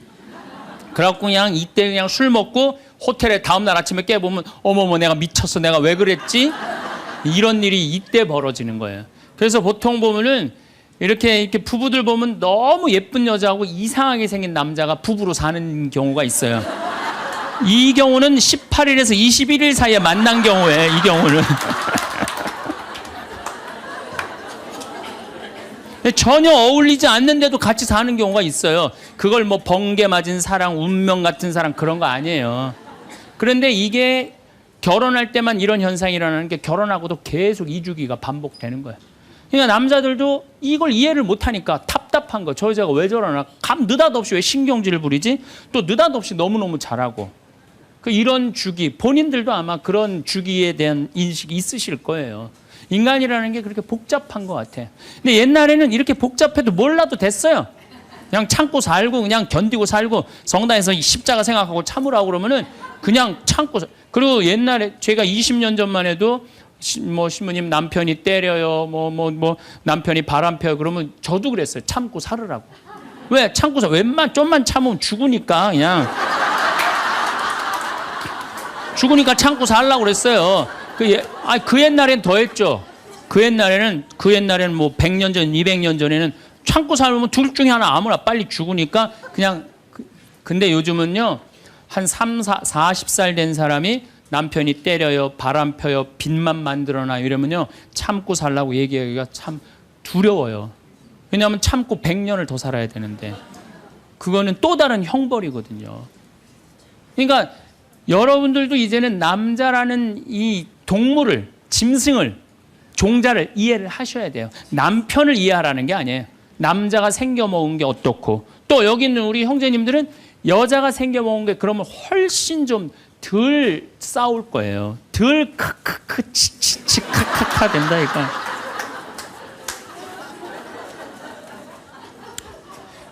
그래갖고 그냥 이때 그냥 술 먹고 호텔에 다음날 아침에 깨보면 어머머 내가 미쳤어 내가 왜 그랬지? 이런 일이 이때 벌어지는 거예요. 그래서 보통 보면은 이렇게 부부들 보면 너무 예쁜 여자하고 이상하게 생긴 남자가 부부로 사는 경우가 있어요. 이 경우는 18일에서 21일 사이에 만난 경우에 이 경우는 전혀 어울리지 않는데도 같이 사는 경우가 있어요. 그걸 뭐 번개 맞은 사랑, 운명 같은 사랑 그런 거 아니에요. 그런데 이게 결혼할 때만 이런 현상이 일어나는 게 결혼하고도 계속 이 주기가 반복되는 거예요. 그러니까 남자들도 이걸 이해를 못하니까 답답한 거. 저 여자가 왜 저러나. 느닷없이 왜 신경질을 부리지? 또 느닷없이 너무너무 잘하고. 이런 주기, 본인들도 아마 그런 주기에 대한 인식이 있으실 거예요. 인간이라는 게 그렇게 복잡한 것 같아. 근데 옛날에는 이렇게 복잡해도 몰라도 됐어요. 그냥 참고 살고 그냥 견디고 살고 성당에서 십자가 생각하고 참으라고 그러면은 그냥 참고 그리고 옛날에 제가 20년 전만 해도 뭐 신부님 남편이 때려요. 뭐 남편이 바람 펴요. 그러면 저도 그랬어요. 참고 살으라고. 왜? 참고 살. 좀만 참으면 죽으니까 그냥. 죽으니까 참고 살라고 그랬어요. 그 옛날엔 더 했죠. 그 옛날에는 뭐 100년 전, 200년 전에는 참고 살면 둘 중에 하나 아무나 빨리 죽으니까 그냥. 근데 요즘은요, 한 40살 된 사람이 남편이 때려요, 바람 펴요, 빚만 만들어놔 이러면요, 참고 살라고 얘기하기가 참 두려워요. 왜냐하면 참고 100년을 더 살아야 되는데, 그거는 또 다른 형벌이거든요. 그러니까 여러분들도 이제는 남자라는 이 동물을, 짐승을, 종자를 이해를 하셔야 돼요. 남편을 이해하라는 게 아니에요. 남자가 생겨먹은 게 어떻고, 또 여기 있는 우리 형제님들은 여자가 생겨먹은 게 그러면 훨씬 좀 덜 싸울 거예요. 덜 크크크 치치치 카카카 된다니까.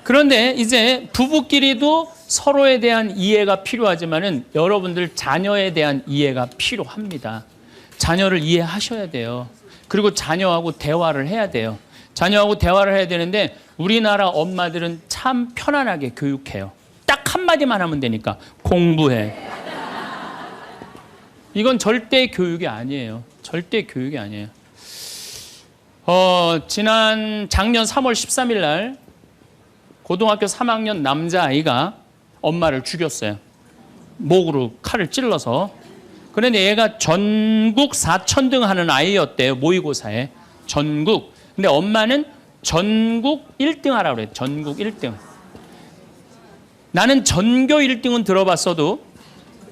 그런데 이제 부부끼리도 서로에 대한 이해가 필요하지만은 여러분들 자녀에 대한 이해가 필요합니다. 자녀를 이해하셔야 돼요. 그리고 자녀하고 대화를 해야 돼요. 자녀하고 대화를 해야 되는데 우리나라 엄마들은 참 편안하게 교육해요. 딱 한마디만 하면 되니까 공부해. 이건 절대 교육이 아니에요. 절대 교육이 아니에요. 작년 3월 13일 날 고등학교 3학년 남자아이가 엄마를 죽였어요. 목으로 칼을 찔러서. 그런데 얘가 전국 4천등 하는 아이였대요. 모의고사에. 전국. 근데 엄마는 전국 1등 하라고 그래요. 전국 1등. 나는 전교 1등은 들어봤어도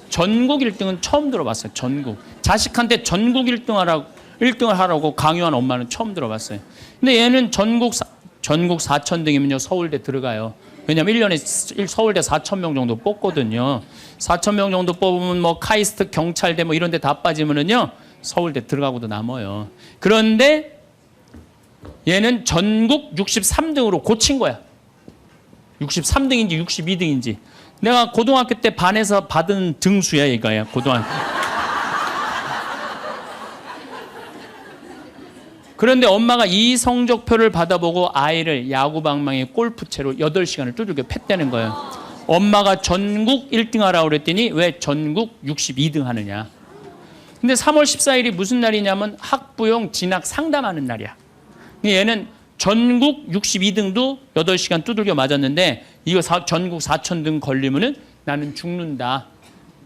전국 1등은 처음 들어봤어요. 전국. 자식한테 전국 1등을 하라고 강요한 엄마는 처음 들어봤어요. 근데 얘는 전국 4천 등이면요 서울대 들어가요. 왜냐면 1년에 서울대 4,000명 정도 뽑거든요. 4,000명 정도 뽑으면 뭐 카이스트, 경찰대 뭐 이런 데 다 빠지면은요. 서울대 들어가고도 남아요. 그런데 얘는 전국 63등으로 고친 거야. 63등인지 62등인지. 내가 고등학교 때 반에서 받은 등수야, 얘가야. 고등학교. 그런데 엄마가 이 성적표를 받아보고 아이를 야구방망이 골프채로 8시간을 두들겨 팼다는 거예요. 엄마가 전국 1등 하라고 그랬더니 왜 전국 62등 하느냐. 근데 3월 14일이 무슨 날이냐면 학부용 진학 상담하는 날이야. 얘는 전국 62등도 8시간 두들겨 맞았는데 이거 전국 4,000등 걸리면은 나는 죽는다.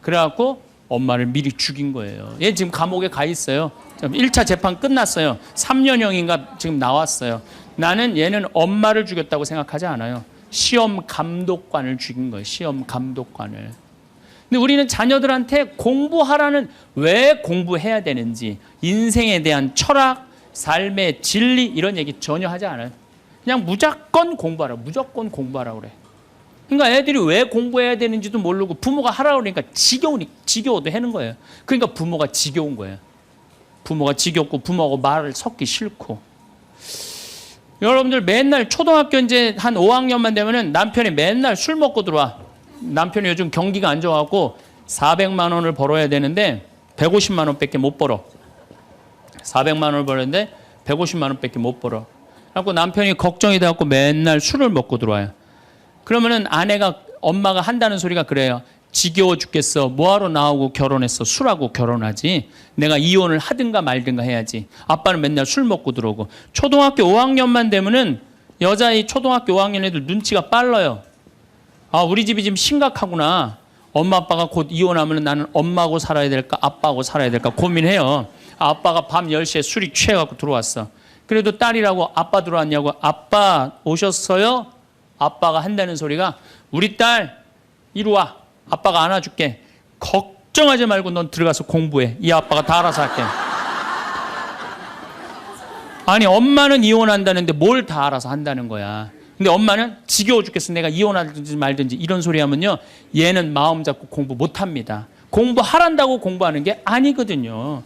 그래갖고 엄마를 미리 죽인 거예요. 얘 지금 감옥에 가 있어요. 1차 재판 끝났어요. 3년형인가 지금 나왔어요. 나는 얘는 엄마를 죽였다고 생각하지 않아요. 시험 감독관을 죽인 거예요. 시험 감독관을. 근데 우리는 자녀들한테 공부하라는, 왜 공부해야 되는지, 인생에 대한 철학, 삶의 진리 이런 얘기 전혀 하지 않아요. 그냥 무조건 공부하라. 무조건 공부하라 그래. 그러니까 애들이 왜 공부해야 되는지도 모르고 부모가 하라고 그러니까 지겨워도 하는 거예요. 그러니까 부모가 지겨운 거예요. 부모가 지겹고 부모하고 말을 섞기 싫고. 여러분들 맨날 초등학교 이제 한 5학년만 되면은 남편이 맨날 술 먹고 들어와. 남편이 요즘 경기가 안 좋아갖고 400만 원을 벌어야 되는데 150만 원밖에 못 벌어. 400만 원을 벌었는데 150만 원밖에 못 벌어. 그래갖고 남편이 걱정이 돼갖고 맨날 술을 먹고 들어와요. 그러면은 아내가, 엄마가 한다는 소리가 그래요. 지겨워 죽겠어. 뭐하러 나하고 결혼했어. 술하고 결혼하지. 내가 이혼을 하든가 말든가 해야지. 아빠는 맨날 술 먹고 들어오고. 초등학교 5학년만 되면은 여자의 초등학교 5학년 애들 눈치가 빨라요. 아, 우리 집이 지금 심각하구나. 엄마 아빠가 곧 이혼하면 나는 엄마하고 살아야 될까 아빠하고 살아야 될까 고민해요. 아빠가 밤 10시에 술이 취해갖고 들어왔어. 그래도 딸이라고 아빠 들어왔냐고. 아빠 오셨어요? 아빠가 한다는 소리가, 우리 딸 이리 와. 아빠가 안아줄게. 걱정하지 말고 넌 들어가서 공부해. 이 아빠가 다 알아서 할게. 아니, 엄마는 이혼한다는데 뭘 다 알아서 한다는 거야. 근데 엄마는 지겨워 죽겠어. 내가 이혼하든지 말든지 이런 소리 하면요. 얘는 마음 잡고 공부 못합니다. 공부하란다고 공부하는 게 아니거든요.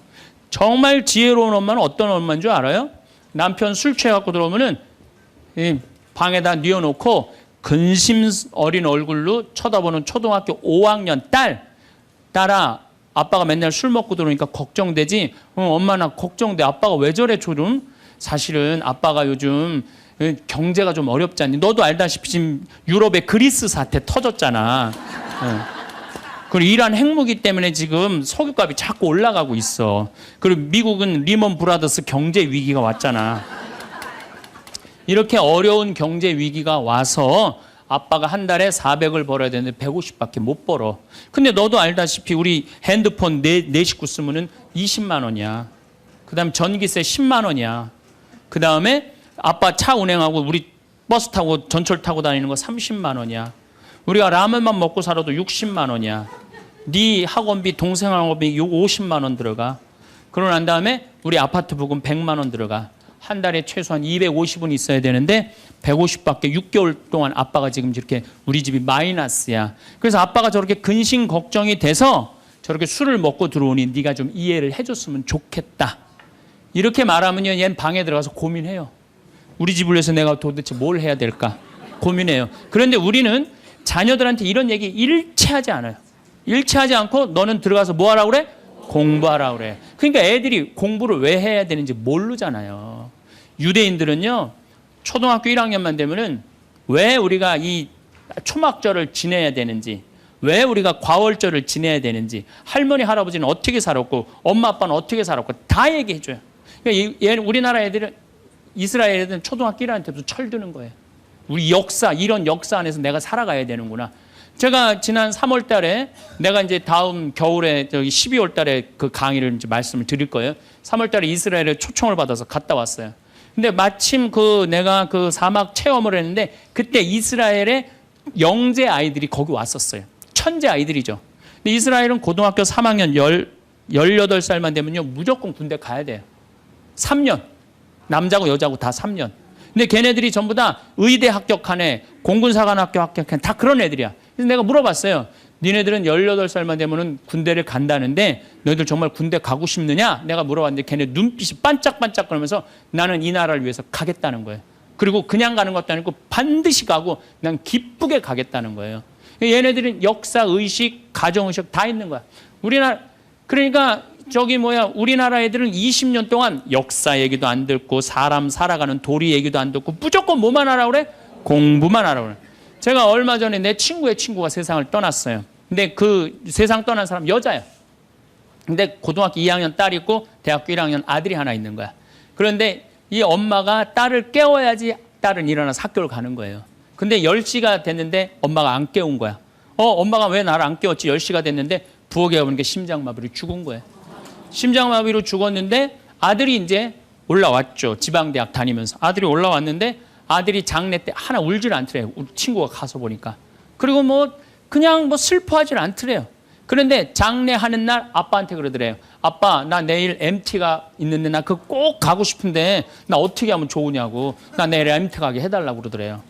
정말 지혜로운 엄마는 어떤 엄마인 줄 알아요? 남편 술 취해갖고 들어오면은 방에다 뉘어놓고 근심 어린 얼굴로 쳐다보는 초등학교 5학년 딸아, 아빠가 맨날 술 먹고 들어오니까 걱정되지? 엄마 나 걱정돼. 아빠가 왜 저래 조금? 사실은 아빠가 요즘 경제가 좀 어렵지 않니? 너도 알다시피 지금 유럽에 그리스 사태 터졌잖아. 그리고 이란 핵무기 때문에 지금 석유값이 자꾸 올라가고 있어. 그리고 미국은 리먼 브라더스 경제 위기가 왔잖아. 이렇게 어려운 경제 위기가 와서 아빠가 한 달에 400을 벌어야 되는데 150밖에 못 벌어. 근데 너도 알다시피 우리 핸드폰 내 식구 쓰면은 20만 원이야. 그 다음에 전기세 10만 원이야. 그 다음에 아빠 차 운행하고 우리 버스 타고 전철 타고 다니는 거 30만 원이야. 우리가 라면만 먹고 살아도 60만 원이야. 네 학원비, 동생 학원비 50만 원 들어가. 그러고 난 다음에 우리 아파트 부금 100만 원 들어가. 한 달에 최소한 250은 있어야 되는데 150밖에 6개월 동안 아빠가 지금 이렇게 우리 집이 마이너스야. 그래서 아빠가 저렇게 근심 걱정이 돼서 저렇게 술을 먹고 들어오니 네가 좀 이해를 해줬으면 좋겠다. 이렇게 말하면요, 얘는 방에 들어가서 고민해요. 우리 집을 위해서 내가 도대체 뭘 해야 될까 고민해요. 그런데 우리는 자녀들한테 이런 얘기 일체하지 않아요. 일체하지 않고 너는 들어가서 뭐 하라고 그래? 공부하라고 그래. 그러니까 애들이 공부를 왜 해야 되는지 모르잖아요. 유대인들은요, 초등학교 1학년만 되면은 왜 우리가 이 초막절을 지내야 되는지, 왜 우리가 과월절을 지내야 되는지, 할머니 할아버지는 어떻게 살았고 엄마 아빠는 어떻게 살았고 다 얘기해 줘요. 그러니까 우리나라 애들은, 이스라엘 애들은 초등학교 1학년 때부터 철드는 거예요. 우리 역사, 이런 역사 안에서 내가 살아가야 되는구나. 제가 지난 3월 달에, 내가 이제 다음 겨울에 12월 달에 그 강의를 이제 말씀을 드릴 거예요. 3월 달에 이스라엘에 초청을 받아서 갔다 왔어요. 근데 마침 내가 그 사막 체험을 했는데 그때 이스라엘의 영재 아이들이 거기 왔었어요. 천재 아이들이죠. 근데 이스라엘은 고등학교 3학년 18살만 되면요, 무조건 군대 가야 돼요. 3년. 남자고 여자고 다 3년. 근데 걔네들이 전부 다 의대 합격한 애, 공군사관학교 합격한 다 그런 애들이야. 그래서 내가 물어봤어요. 니네들은 18살만 되면은 군대를 간다는데 너희들 정말 군대 가고 싶느냐? 내가 물어봤는데 걔네 눈빛이 반짝반짝 거리면서 나는 이 나라를 위해서 가겠다는 거예요. 그리고 그냥 가는 것도 아니고 반드시 가고 난 기쁘게 가겠다는 거예요. 얘네들은 역사, 의식, 가정의식 다 있는 거야. 우리나라, 그러니까 우리나라 애들은 20년 동안 역사 얘기도 안 듣고 사람 살아가는 도리 얘기도 안 듣고 무조건 뭐만 하라고 그래? 공부만 하라고 그래. 제가 얼마 전에 내 친구의 친구가 세상을 떠났어요. 근데 그 세상 떠난 사람 여자야. 근데 고등학교 2학년 딸이 있고 대학교 1학년 아들이 하나 있는 거야. 그런데 이 엄마가 딸을 깨워야지 딸은 일어나서 학교를 가는 거예요. 근데 10시가 됐는데 엄마가 안 깨운 거야. 엄마가 왜 나를 안 깨웠지? 10시가 됐는데 부엌에 가보니까 심장마비로 죽은 거예요. 심장마비로 죽었는데 아들이 이제 올라왔죠. 지방대학 다니면서. 아들이 올라왔는데 아들이 장례 때 하나 울질 않더래요. 우리 친구가 가서 보니까. 그리고 그냥 슬퍼하질 않더래요. 그런데 장례하는 날 아빠한테 그러더래요. 아빠, 나 내일 MT가 있는데 나 그거 꼭 가고 싶은데 나 어떻게 하면 좋으냐고. 나 내일 MT 가게 해달라고 그러더래요.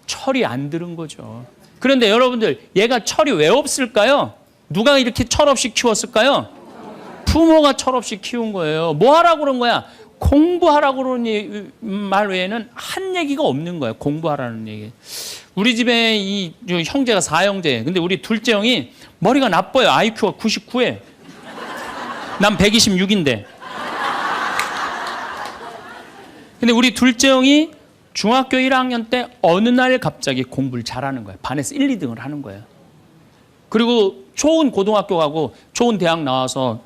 철이 안 들은 거죠. 그런데 여러분들, 얘가 철이 왜 없을까요? 누가 이렇게 철없이 키웠을까요? 부모가 철없이 키운 거예요. 뭐 하라고 그런 거야? 공부하라고 그러는 말 외에는 한 얘기가 없는 거예요. 공부하라는 얘기. 우리 집에 이 형제가 4형제. 근데 우리 둘째 형이 머리가 나빠요. IQ가 99에. 난 126인데. 근데 우리 둘째 형이 중학교 1학년 때 어느 날 갑자기 공부를 잘하는 거예요. 반에서 1, 2등을 하는 거예요. 그리고 좋은 고등학교 가고 좋은 대학 나와서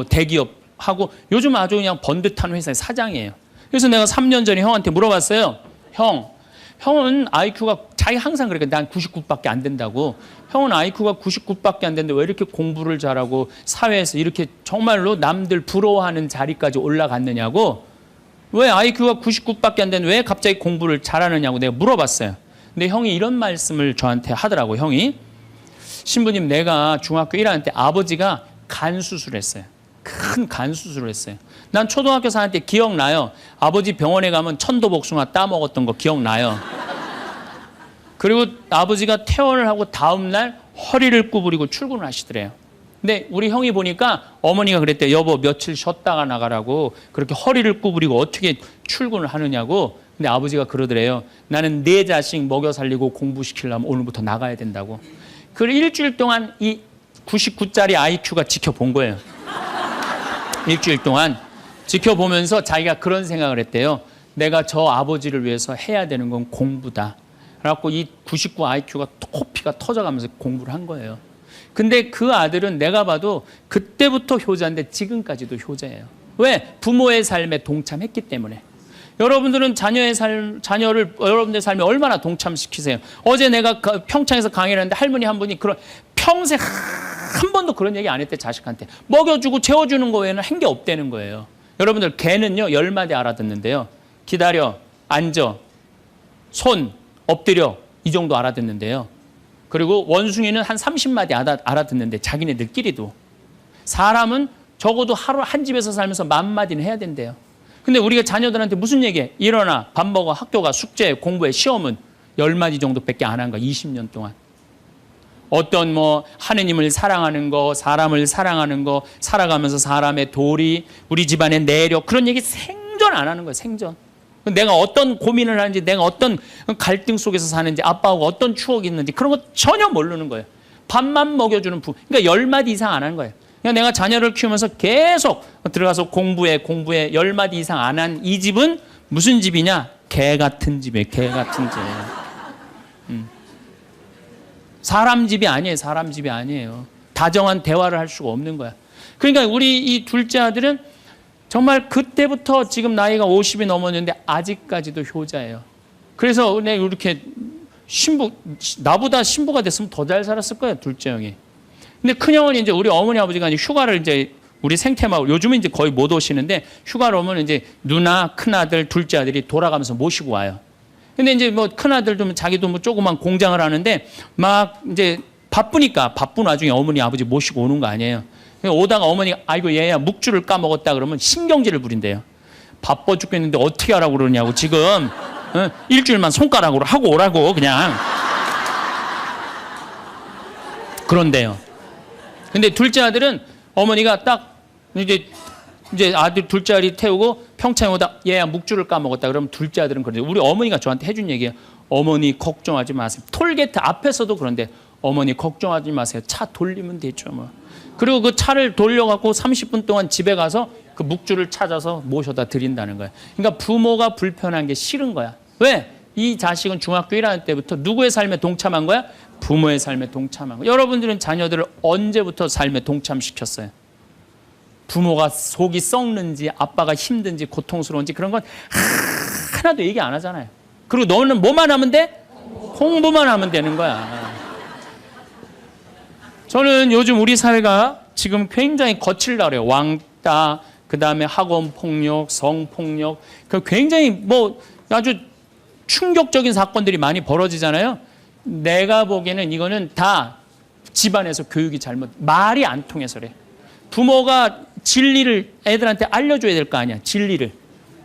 대기업 하고 요즘 아주 그냥 번듯한 회사의 사장이에요. 그래서 내가 3년 전에 형한테 물어봤어요. 형은 IQ가 자기 항상 그래. 난 99밖에 안 된다고. 형은 IQ가 99밖에 안 되는데 왜 이렇게 공부를 잘하고 사회에서 이렇게 정말로 남들 부러워하는 자리까지 올라갔느냐고. 왜 IQ가 99밖에 안 되는데 왜 갑자기 공부를 잘하느냐고 내가 물어봤어요. 근데 형이 이런 말씀을 저한테 하더라고. 형이 신부님, 내가 중학교 1학년 때 아버지가 간 수술했어요. 큰 간 수술을 했어요. 난 초등학교 4학년 때 기억나요. 아버지 병원에 가면 천도복숭아 따먹었던 거 기억나요. 그리고 아버지가 퇴원을 하고 다음날 허리를 구부리고 출근을 하시더래요. 근데 우리 형이 보니까 어머니가 그랬대요. 여보, 며칠 쉬었다가 나가라고. 그렇게 허리를 구부리고 어떻게 출근을 하느냐고. 근데 아버지가 그러더래요. 나는 내 자식 먹여 살리고 공부시키려면 오늘부터 나가야 된다고. 그걸 일주일 동안 이 99짜리 IQ가 지켜본 거예요. 일주일 동안 지켜보면서 자기가 그런 생각을 했대요. 내가 저 아버지를 위해서 해야 되는 건 공부다. 그래갖고 이 99 IQ가 코피가 터져가면서 공부를 한 거예요. 근데 그 아들은 내가 봐도 그때부터 효자인데 지금까지도 효자예요. 왜? 부모의 삶에 동참했기 때문에. 여러분들은 자녀를 여러분들의 삶에 얼마나 동참시키세요? 어제 내가 평창에서 강의를 했는데 할머니 한 분이 평생 한 번도 그런 얘기 안 했대. 자식한테 먹여주고 재워주는 거 외에는 한 게 없다는 거예요. 여러분들, 개는요 10마디 알아듣는데요. 기다려, 앉아, 손, 엎드려, 이 정도 알아듣는데요. 그리고 원숭이는 한 30마디 알아듣는데 자기네들끼리도. 사람은 적어도 하루 한 집에서 살면서 10,000마디는 해야 된대요. 근데 우리가 자녀들한테 무슨 얘기해? 일어나, 밥 먹어, 학교 가, 숙제, 공부해, 시험은 10마디 정도밖에 안 한 거야. 20년 동안. 어떤 하느님을 사랑하는 거, 사람을 사랑하는 거, 살아가면서 사람의 도리, 우리 집안의 내력, 그런 얘기 생전 안 하는 거예요. 생전. 내가 어떤 고민을 하는지, 내가 어떤 갈등 속에서 사는지, 아빠하고 어떤 추억이 있는지 그런 거 전혀 모르는 거예요. 밥만 먹여주는 부부. 그러니까 10마디 이상 안 하는 거예요. 그러니까 내가 자녀를 키우면서 계속 들어가서 공부해 10마디 이상 안 한 이 집은 무슨 집이냐? 개 같은 집이에요. 개 같은 집. 사람 집이 아니에요. 사람 집이 아니에요. 다정한 대화를 할 수가 없는 거야. 그러니까 우리 이 둘째 아들은 정말 그때부터 지금 나이가 50이 넘었는데 아직까지도 효자예요. 그래서 내가 이렇게 나보다 신부가 됐으면 더 잘 살았을 거예요. 둘째 형이. 근데 큰형은 이제 우리 어머니 아버지가 이제 휴가를 이제 우리 생태마을, 요즘은 이제 거의 못 오시는데 휴가로 오면 이제 누나, 큰아들, 둘째 아들이 돌아가면서 모시고 와요. 근데 이제 큰아들도 자기도 조그만 공장을 하는데 막 이제 바쁘니까 바쁜 와중에 어머니, 아버지 모시고 오는 거 아니에요. 오다가 어머니가 아이고 얘야 묵주를 까먹었다 그러면 신경질을 부린대요. 바빠 죽겠는데 어떻게 하라고 그러냐고 지금. 일주일만 손가락으로 하고 오라고 그냥. 그런데요. 근데 둘째 아들은 어머니가 딱 이제 아들 둘째 아들이 태우고 평창에 오다 얘야 묵주를 까먹었다. 그러면 둘째 아들은 그러죠. 우리 어머니가 저한테 해준 얘기예요. 어머니 걱정하지 마세요. 톨게이트 앞에서도 그런데 어머니 걱정하지 마세요. 차 돌리면 되죠 뭐. 그리고 그 차를 돌려갖고 30분 동안 집에 가서 그 묵주를 찾아서 모셔다 드린다는 거야. 그러니까 부모가 불편한 게 싫은 거야. 왜? 이 자식은 중학교 1학년 때부터 누구의 삶에 동참한 거야? 부모의 삶에 동참한 거야. 여러분들은 자녀들을 언제부터 삶에 동참시켰어요? 부모가 속이 썩는지 아빠가 힘든지 고통스러운지 그런 건 하나도 얘기 안 하잖아요. 그리고 너는 뭐만 하면 돼? 공부만 하면 되는 거야. 저는 요즘 우리 사회가 지금 굉장히 거칠다 그래요. 왕따, 그 다음에 학원 폭력, 성폭력, 굉장히 뭐 아주 충격적인 사건들이 많이 벌어지잖아요. 내가 보기에는 이거는 다 집안에서 교육이 잘못, 말이 안 통해서 그래. 부모가 진리를 애들한테 알려줘야 될 거 아니야, 진리를.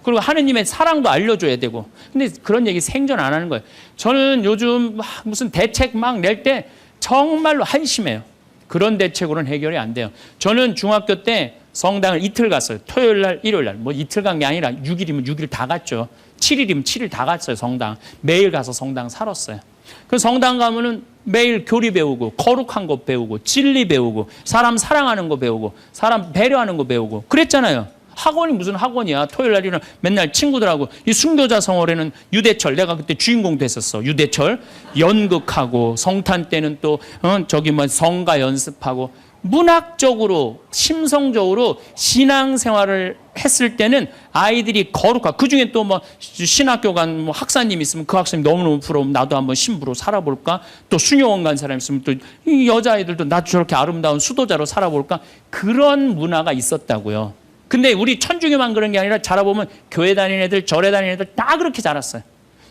그리고 하느님의 사랑도 알려줘야 되고. 근데 그런 얘기 생전 안 하는 거예요. 저는 요즘 무슨 대책 막 낼 때 정말로 한심해요. 그런 대책으로는 해결이 안 돼요. 저는 중학교 때 성당을 이틀 갔어요. 토요일 날, 일요일 날. 뭐 이틀 간 게 아니라 6일이면 6일 다 갔죠. 7일이면 7일 다 갔어요, 성당. 매일 가서 성당 살았어요. 그 성당 가면은 매일 교리 배우고, 거룩한 것 배우고, 진리 배우고, 사람 사랑하는 거 배우고, 사람 배려하는 거 배우고. 그랬잖아요. 학원이 무슨 학원이야. 토요일 날이는 맨날 친구들하고 이 순교자 성월에는 유대철, 내가 그때 주인공 됐었어. 유대철 연극하고 성탄 때는 또 저기 뭐 성가 연습하고 문학적으로 심성적으로 신앙생활을 했을 때는 아이들이 거룩하고 그중에 또 뭐 신학교 간 뭐 학사님 있으면 그 학생님 너무너무 부러우면 나도 한번 신부로 살아볼까? 또 수녀원 간 사람 있으면 또 이 여자아이들도 나도 저렇게 아름다운 수도자로 살아볼까? 그런 문화가 있었다고요. 근데 우리 천주교만 그런 게 아니라 자라보면 교회 다니는 애들, 절에 다니는 애들 다 그렇게 자랐어요.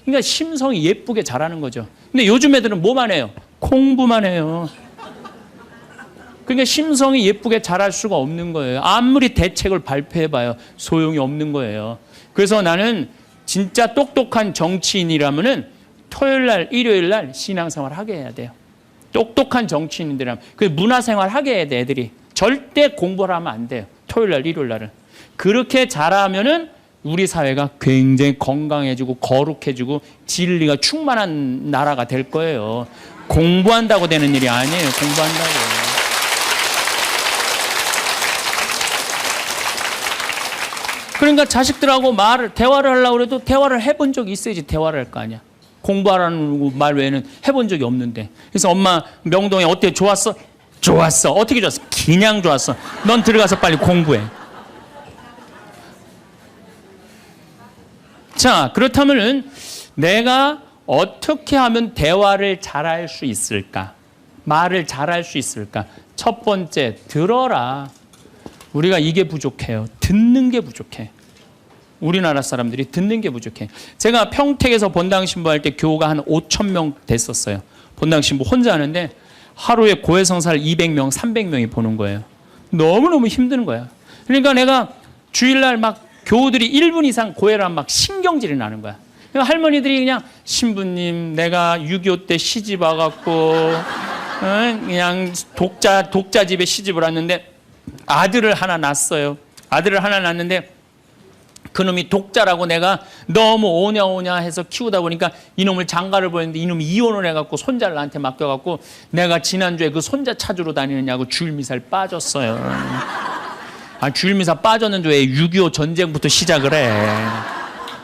그러니까 심성이 예쁘게 자라는 거죠. 근데 요즘 애들은 뭐만 해요? 공부만 해요. 그러니까 심성이 예쁘게 자랄 수가 없는 거예요. 아무리 대책을 발표해봐요. 소용이 없는 거예요. 그래서 나는 진짜 똑똑한 정치인이라면은 토요일 날, 일요일 날 신앙생활 하게 해야 돼요. 똑똑한 정치인들이라면. 그 문화생활 하게 해야 돼, 애들이. 절대 공부를 하면 안 돼요. 토요일 날, 일요일 날은. 그렇게 잘하면은 우리 사회가 굉장히 건강해지고 거룩해지고 진리가 충만한 나라가 될 거예요. 공부한다고 되는 일이 아니에요. 공부한다고. 그러니까 자식들하고 대화를 하려고 해도 대화를 해본 적이 있어야지 대화를 할 거 아니야. 공부하라는 말 외에는 해본 적이 없는데. 그래서 엄마 명동에 어때? 좋았어? 좋았어. 어떻게 좋았어? 그냥 좋았어. 넌 들어가서 빨리 공부해. 자, 그렇다면은 내가 어떻게 하면 대화를 잘할 수 있을까? 말을 잘할 수 있을까? 첫 번째, 들어라. 우리가 이게 부족해요. 듣는 게 부족해. 우리나라 사람들이 듣는 게 부족해. 제가 평택에서 본당 신부할 때 교우가 한 5,000명 됐었어요. 본당 신부 혼자 하는데 하루에 고해성사를 200명, 300명이 보는 거예요. 너무너무 힘든 거야. 그러니까 내가 주일날 막 교우들이 1분 이상 고해를 하면 막 신경질이 나는 거야. 그러니까 할머니들이 그냥 신부님 내가 6.25 때 시집 와갖고 그냥 독자 집에 시집을 왔는데 아들을 하나 낳았어요. 아들을 하나 낳았는데 그놈이 독자라고 내가 너무 오냐오냐 해서 키우다 보니까 이놈을 장가를 보냈는데 이놈이 이혼을 해갖고 손자를 나한테 맡겨갖고 내가 지난주에 그 손자 찾으러 다니느냐고 주일미사를 빠졌어요. 아, 주일미사 빠졌는데 왜 6.25 전쟁부터 시작을 해.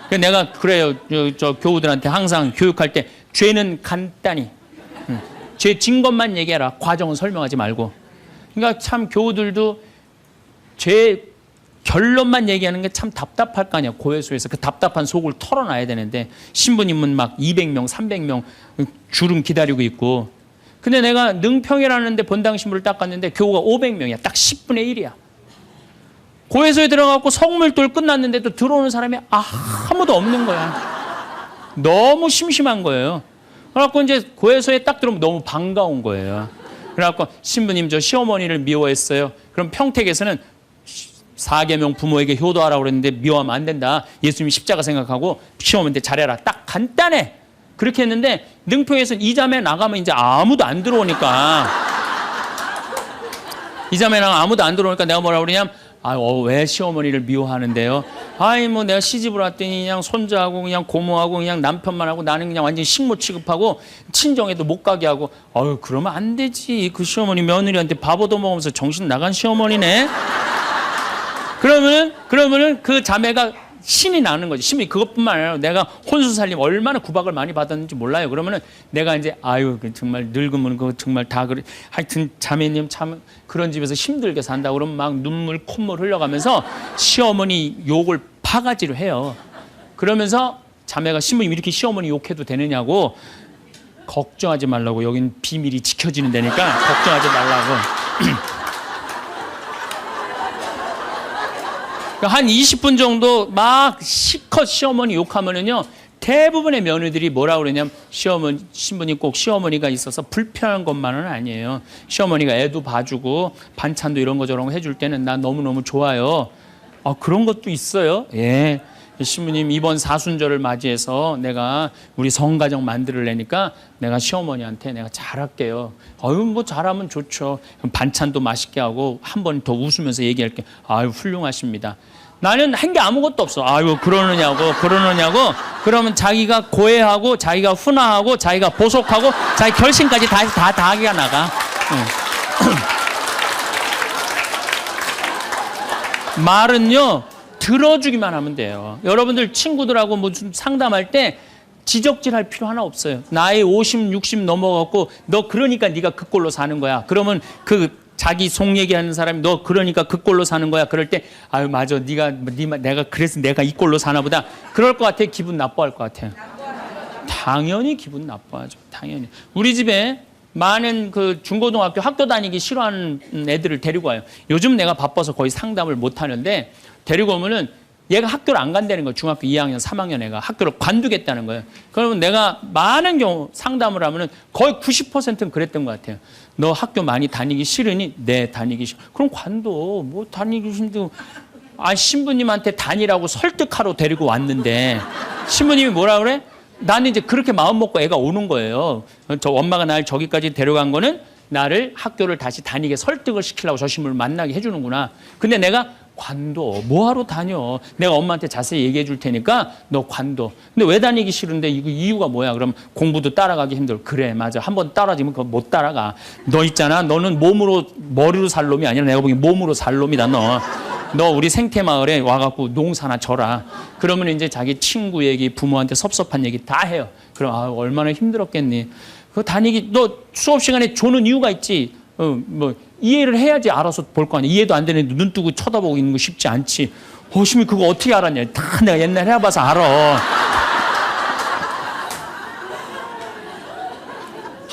그래서 내가 그래요. 저 교우들한테 항상 교육할 때 죄는 간단히 죄 진 것만 얘기해라. 과정은 설명하지 말고. 그러니까 참 교우들도 죄 결론만 얘기하는 게 참 답답할 거 아니야. 고해소에서 그 답답한 속을 털어놔야 되는데 신부님은 막 200명, 300명 주름 기다리고 있고. 근데 내가 능평이라는 데 본당 신부를 딱 갔는데 교우가 500명이야. 딱 10분의 1이야. 고해소에 들어가고 성물돌 끝났는데도 들어오는 사람이 아무도 없는 거야. 너무 심심한 거예요. 그래갖고 이제 고해소에 딱 들어오면 너무 반가운 거예요. 그래갖고 신부님 저 시어머니를 미워했어요. 그럼 평택에서는 4계명 부모에게 효도하라고 그랬는데 미워하면 안 된다. 예수님이 십자가 생각하고 시어머니한테 잘해라. 딱 간단해. 그렇게 했는데 능평에서 이 자매 나가면 이제 아무도 안 들어오니까 이 자매 나가면 아무도 안 들어오니까 내가 뭐라고 그러냐면 왜 시어머니를 미워하는데요? 뭐 내가 시집을 왔더니 그냥 손자하고 그냥 고모하고 그냥 남편만 하고 나는 그냥 완전 식모 취급하고 친정에도 못 가게 하고 그러면 안 되지. 그 시어머니 며느리한테 밥 얻어먹으면서 정신 나간 시어머니네. 그러면은 그 자매가 신이 나는 거지. 신이 그것뿐만 아니라 내가 혼수 살림 얼마나 구박을 많이 받았는지 몰라요. 그러면은 내가 이제 정말 늙으면 그거 정말 다 그래. 하여튼 자매님 참 그런 집에서 힘들게 산다 그러면 막 눈물 콧물 흘려가면서 시어머니 욕을 바가지로 해요. 그러면서 자매가 신부님 이렇게 시어머니 욕해도 되느냐고 걱정하지 말라고. 여긴 비밀이 지켜지는 데니까 걱정하지 말라고. 한 20분 정도 막 실컷 시어머니 욕하면은요, 대부분의 며느리들이 뭐라고 그러냐면 신부님 꼭 시어머니가 있어서 불편한 것만은 아니에요. 시어머니가 애도 봐주고 반찬도 이런 거 저런 거 해줄 때는 난 너무너무 좋아요. 그런 것도 있어요. 예. 신부님 이번 사순절을 맞이해서 내가 우리 성가정 만들려니까 내가 시어머니한테 내가 잘할게요. 뭐 잘하면 좋죠. 반찬도 맛있게 하고 한 번 더 웃으면서 얘기할게. 훌륭하십니다. 나는 한 게 아무것도 없어. 그러느냐고. 그러면 자기가 고해하고 자기가 훈화하고 자기가 보속하고 자기 결심까지 다 하기가 나가. 말은요, 들어주기만 하면 돼요. 여러분들 친구들하고 뭐 좀 상담할 때 지적질할 필요 하나 없어요. 나이 50, 60 넘어갔고 너 그러니까 네가 그 꼴로 사는 거야. 그러면 자기 속 얘기하는 사람이 너 그러니까 그 꼴로 사는 거야. 그럴 때 맞아. 내가 그래서 내가 이 꼴로 사나 보다. 그럴 것 같아. 기분 나빠할 것 같아요. 당연히 기분 나빠하죠. 당연히. 우리 집에 많은 그 중고등학교 학교 다니기 싫어하는 애들을 데리고 와요. 요즘 내가 바빠서 거의 상담을 못 하는데 데리고 오면은 얘가 학교를 안 간다는 거예요. 중학교 2학년, 3학년 애가 학교를 관두겠다는 거예요. 그러면 내가 많은 경우 상담을 하면은 거의 90%는 그랬던 것 같아요. 너 학교 많이 다니기 싫으니? 네, 다니기 싫어. 그럼 관둬. 뭐 다니기 힘들고. 신부님한테 다니라고 설득하러 데리고 왔는데 신부님이 뭐라 그래? 나는 이제 그렇게 마음 먹고 애가 오는 거예요. 저 엄마가 날 저기까지 데려간 거는 나를 학교를 다시 다니게 설득을 시키려고 저 신부를 만나게 해주는구나. 근데 내가 관둬. 뭐하러 다녀? 내가 엄마한테 자세히 얘기해 줄 테니까 너 관둬. 근데 왜 다니기 싫은데 이유가 뭐야? 그럼 공부도 따라가기 힘들어. 그래, 맞아. 한번 따라지면 그거 못 따라가. 너 있잖아. 너는 머리로 살 놈이 아니라 내가 보기엔 몸으로 살 놈이다, 너. 너 우리 생태마을에 와갖고 농사나 져라. 그러면 이제 자기 친구 얘기, 부모한테 섭섭한 얘기 다 해요. 그럼 얼마나 힘들었겠니? 그 다니기, 너 수업 시간에 조는 이유가 있지. 이해를 해야지 알아서 볼 거 아니야. 이해도 안 되는데 눈 뜨고 쳐다보고 있는 거 쉽지 않지. 신부님 그거 어떻게 알았냐. 다 내가 옛날에 해봐서 알아.